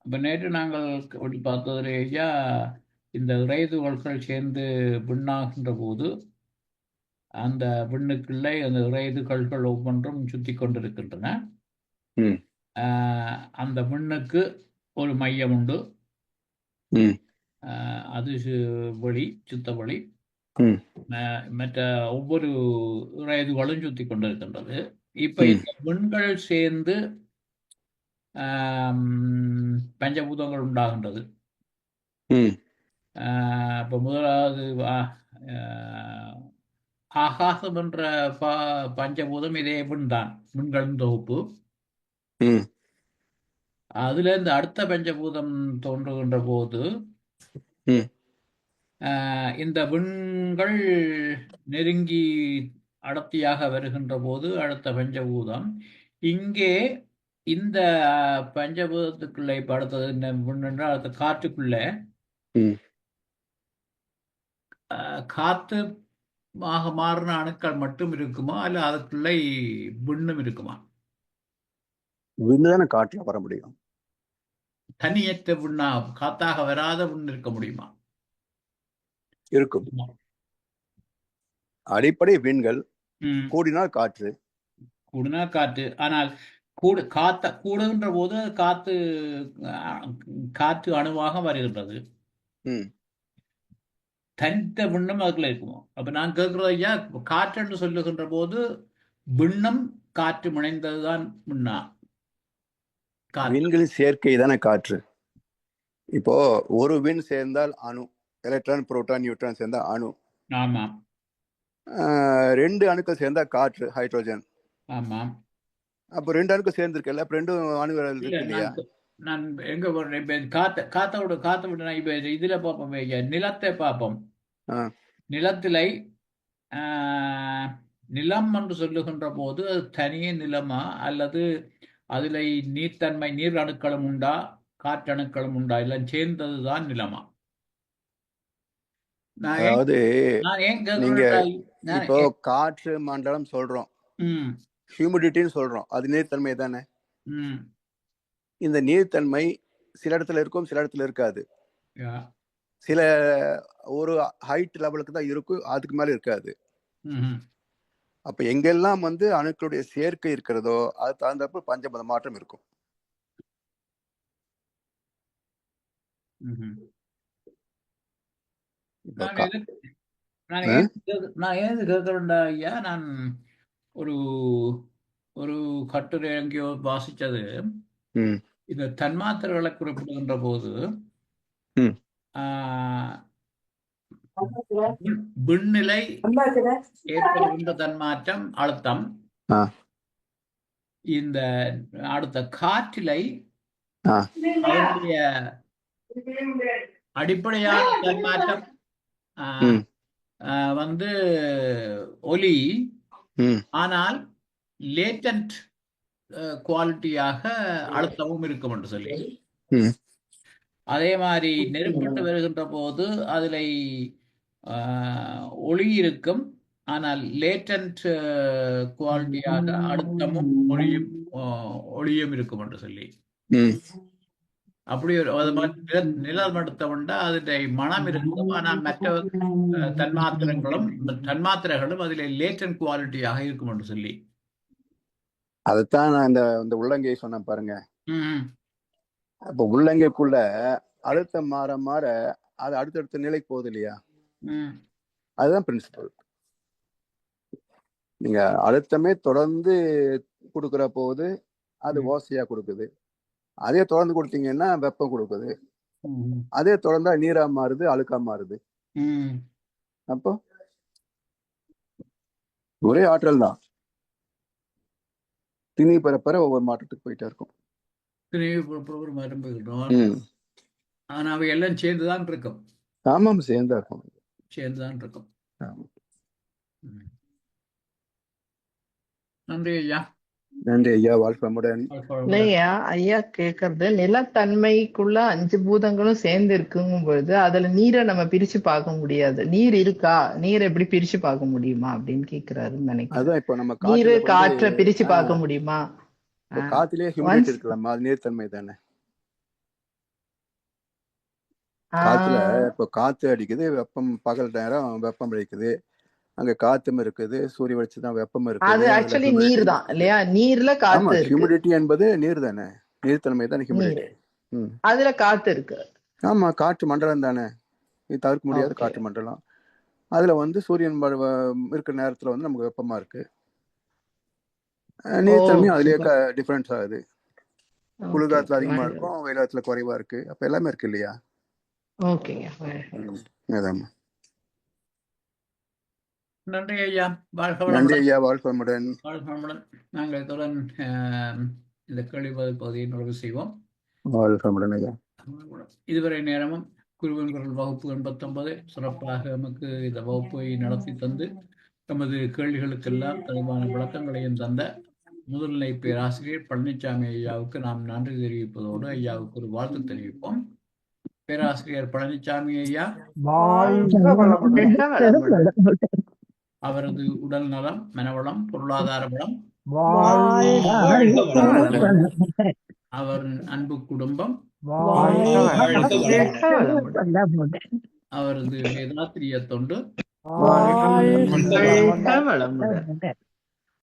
இப்போ நேற்று நாங்கள் அப்படி பார்த்தது ஐயா, இந்த இறைதுகள்கள் சேர்ந்து விண்ணாகின்ற போது அந்த விண்ணுக்குள்ளே அந்த இறைதுகள்கள் ஒவ்வொன்றும் சுற்றி கொண்டிருக்கின்றன. ம் அந்த விண்ணுக்கு ஒரு மையம் உண்டு. ம் அது வழி சுத்த வழி ம் மற்ற ஒவ்வொரு இறைதுகளும் சுற்றி கொண்டிருக்கின்றது. இப்ப ம் இந்த விண்கள் சேர்ந்து பஞ்சபூதங்கள் உண்டாகின்றது. ம் இப்போ முதலாவது ஆகாசம் என்ற பஞ்சபூதம் இதே விண்தான், விண்களின் தொகுப்பு. ம் அதுல இருந்து அடுத்த பஞ்சபூதம் தோன்றுகின்ற போது ம் இந்த விண்கள் நெருங்கி அடர்த்தியாக வருகின்ற போது அடுத்த பஞ்சபூதம் இங்கே இந்த பஞ்சபூதத்துக்குள்ள இப்ப அடுத்தது என்ன விண் என்றால் அடுத்த காற்றுக்குள்ள ம் காத்து மாறின அணுக்கள் மட்டும் இருக்குமா அல்ல அதுக்குள்ள விண்ணும் இருக்குமா? விண்ணு தானே காட்டுல வர முடியும். தனியற்ற விண்ணா, காத்தாக வராத விண் இருக்க முடியுமா? இருக்கும். அடிப்படை விண்கள் கூடினால் காற்று, கூடுனா காற்று. ஆனால் கூடுகின்ற போது காற்று அணுவாக வருகின்றது. தனித்த விண்ணம் அதுக்குள்ள இருக்குமோ? அப்ப நான் கேட்கிறது ஐயா, காற்று என்று சொல்லுகின்ற போது விண்ணம் காற்று முனைந்ததுதான் விண்ணா? விண்களின் சேர்க்கை தானே காற்று. இப்போ ஒரு விண் சேர்ந்தால் அணு, எலக்ட்ரான் புரோட்டான் நியூட்ரான் சேர்ந்தா அணு. ஆமா. 2 அணுக்கள் சேர்ந்தா காற்று, ஹைட்ரோஜன். ஆமா. அப்ப 2 அணுக்கள் சேர்ந்திருக்கல, அப்ப 2 அணுகள் இருக்கு இல்லையா? நான் எங்க போறேன் இப்ப காத்த விட நான் இப்ப இதுல பார்ப்போம், நிலத்தை பார்ப்போம். நிலத்திலை நிலம் என்று சொல்லுகின்ற போது அது தனியே நிலமா அல்லது அதுல நீர்த்தன்மை நீர் அணுக்களும் உண்டா காற்றணுக்களும் உண்டா எல்லாம் சேர்ந்ததுதான் நிலமா? அதாவது நீங்க இப்போ காற்று மண்டலம் சொல்றோம், ஹியூமிடிட்டின்னு சொல்றோம், அது நீர்த்தன்மை தானே. இந்த நீர்த்தன்மை சில இடத்துல இருக்கும், சில இடத்துல இருக்காது. சில ஒரு ஹைட் லெவலுக்கு தான் இருக்கும், அதுக்கு மேல இருக்காது. அப்ப எங்கெல்லாம் அணுக்களுடைய சேர்க்கை இருக்கிறதோ அது தகுந்தப்ப பஞ்சபத மாற்றம் இருக்கும். நான் ஏது கேட்கிறேன்டா ஐயா, நான் ஒரு ஒரு கட்டுரை எங்கேயோ வாசிச்சது, இந்த தன்மாத்திரைகளை குறிப்பிடுகின்ற போது விண்ணிலை ஏற்படுகின்ற தன்மாற்றம் அழுத்தம், இந்த அடுத்த காற்றிலை அதனுடைய அடிப்படையான தன்மாற்றம் ஒலி, ஆனால் லேட்டன்ட் குவாலிட்டியாக அழுத்தமும் இருக்கும் என்று சொல்லி, அதே மாதிரி நெருப்பட்டு வருகின்ற போது அதில் ஒளி இருக்கும், ஆனால் லேட்டன்ட் குவாலிட்டியாக அழுத்தமும் ஒளியும் இருக்கும் என்று சொல்லி, அப்படி ஒரு நிலமடுத்தவண்டா அதில் மனம் இருக்கும், ஆனால் மற்ற தன்மாத்திரைகளும் அதில் லேட்டன்ட் குவாலிட்டியாக இருக்கும் என்று சொல்லி. அதைத்தான் நான் இந்த உள்ளங்கை சொன்னேன் பாருங்க. அப்ப உள்ளங்கைக்குள்ள அழுத்தம் மாற மாற அது அடுத்தடுத்த நிலைக்கு போகுது இல்லையா? அதுதான் பிரின்சிபல். நீங்க அழுத்தமே தொடர்ந்து கொடுக்குற போது அது ஓசையா கொடுக்குது, அதே தொடர்ந்து கொடுத்தீங்கன்னா வெப்பம் கொடுக்குது, அதே தொடர்ந்தா நீரா மாறுது, அழுக்கா மாறுது. அப்போ ஒரே ஆற்றல் தான், திணி பெற ஒவ்வொரு மாற்றத்துக்கு போயிட்டே இருக்கும். ஆனா அவை எல்லாம் சேர்ந்துதான் இருக்கும். ஆமாம், சேர்ந்தா இருக்கும், சேர்ந்துதான் இருக்கும். நன்றி ஐயா. நன்றி ஐயா, வாழ்க்கமுடன். இல்லையா ஐயா கேக்குறது, நிலத்தன்மைக்குள்ள 5 பூதங்களும் சேர்ந்து இருக்குங்கும் பொழுது அதுல நீரை நம்ம பிரிச்சு பார்க்க முடியாது. நீர் இருக்கா, நீர் எப்படி பிரிச்சு பார்க்க முடியுமா அப்படின்னு கேக்குறாருன்னு நினைக்கிறேன். இப்ப நம்ம நீரு காற்றை பிரிச்சு பார்க்க முடியுமா? காத்திலே ஹியூமிடிட்டி இருக்கலாம், அது நீர்த்தன்மை தானே. காத்துல ஆஹ் இப்போ காத்து அடிக்குது, வெப்பம் பகல் நேரம் வெப்பம் அடிக்குது, அங்க காத்தும் இருக்குது, சூரிய வெளிச்சம் தான் வெப்பம் அது இருக்குது, அதுல ஆக்சுவலி நீர் ஹியூமிடிட்டி தான் இருக்குது. இல்லையா? நீர்ல ஆமா, காத்து இருக்கு. ஹியூமிடிட்டி என்பது நீர் தானே, நீர்த்தன்மை தானே நீர் ஹியூமிடிட்டி. ம் அதுல காத்து இருக்கு. ஆமா, காற்று மண்டலம் தானே, இது தவிர்க்க முடியாத ஓகே காற்று மண்டலம். அதுல வந்து சூரியன் இருக்கிற நேரத்துல வந்து நமக்கு வெப்பமா இருக்கு. ஓ நீர்த்தன்மையும் அதுலயே சூப்பர். டிஃபரன்ஸ் ஆகுது. ஓகே குளிர்காலத்துல ஓகே அதிகமா வாழ்க. இருக்கும், வெயில் காலத்துல குறைவா இருக்கு. அப்ப எல்லாமே இருக்கு இல்லையா? ஓகேங்க வாழ்க. அதான். நன்றி ஐயா. வாழ்க நன்றி வளமுடன். ஐயா, வாழ்க வளமுடன். வாழ்க வளமுடன். நாங்கள் இத்துடன் இந்த கேள்வி பதில் பகுதியை நிறைவு செய்வோம். வாழ்க வளமுடன் ஐயா. இதுவரை நேரமும் குருவின் குரல் வகுப்பு 89 சிறப்பாக நமக்கு இந்த வகுப்பை நடத்தி தந்து நமது கேள்விகளுக்கெல்லாம் தெளிவான விளக்கங்களையும் தந்த முதுநிலை பேராசிரியர் பழனிசாமி ஐயாவுக்கு நாம் நன்றி தெரிவிப்பதோடு ஐயாவுக்கு ஒரு வாழ்த்து தெரிவிப்போம். பேராசிரியர் பழனிசாமி ஐயா அவரது உடல் நலம், மனவளம், பொருளாதார வளம், அவரின் அன்பு குடும்பம், அவரது வேதாத்திரிய தொண்டு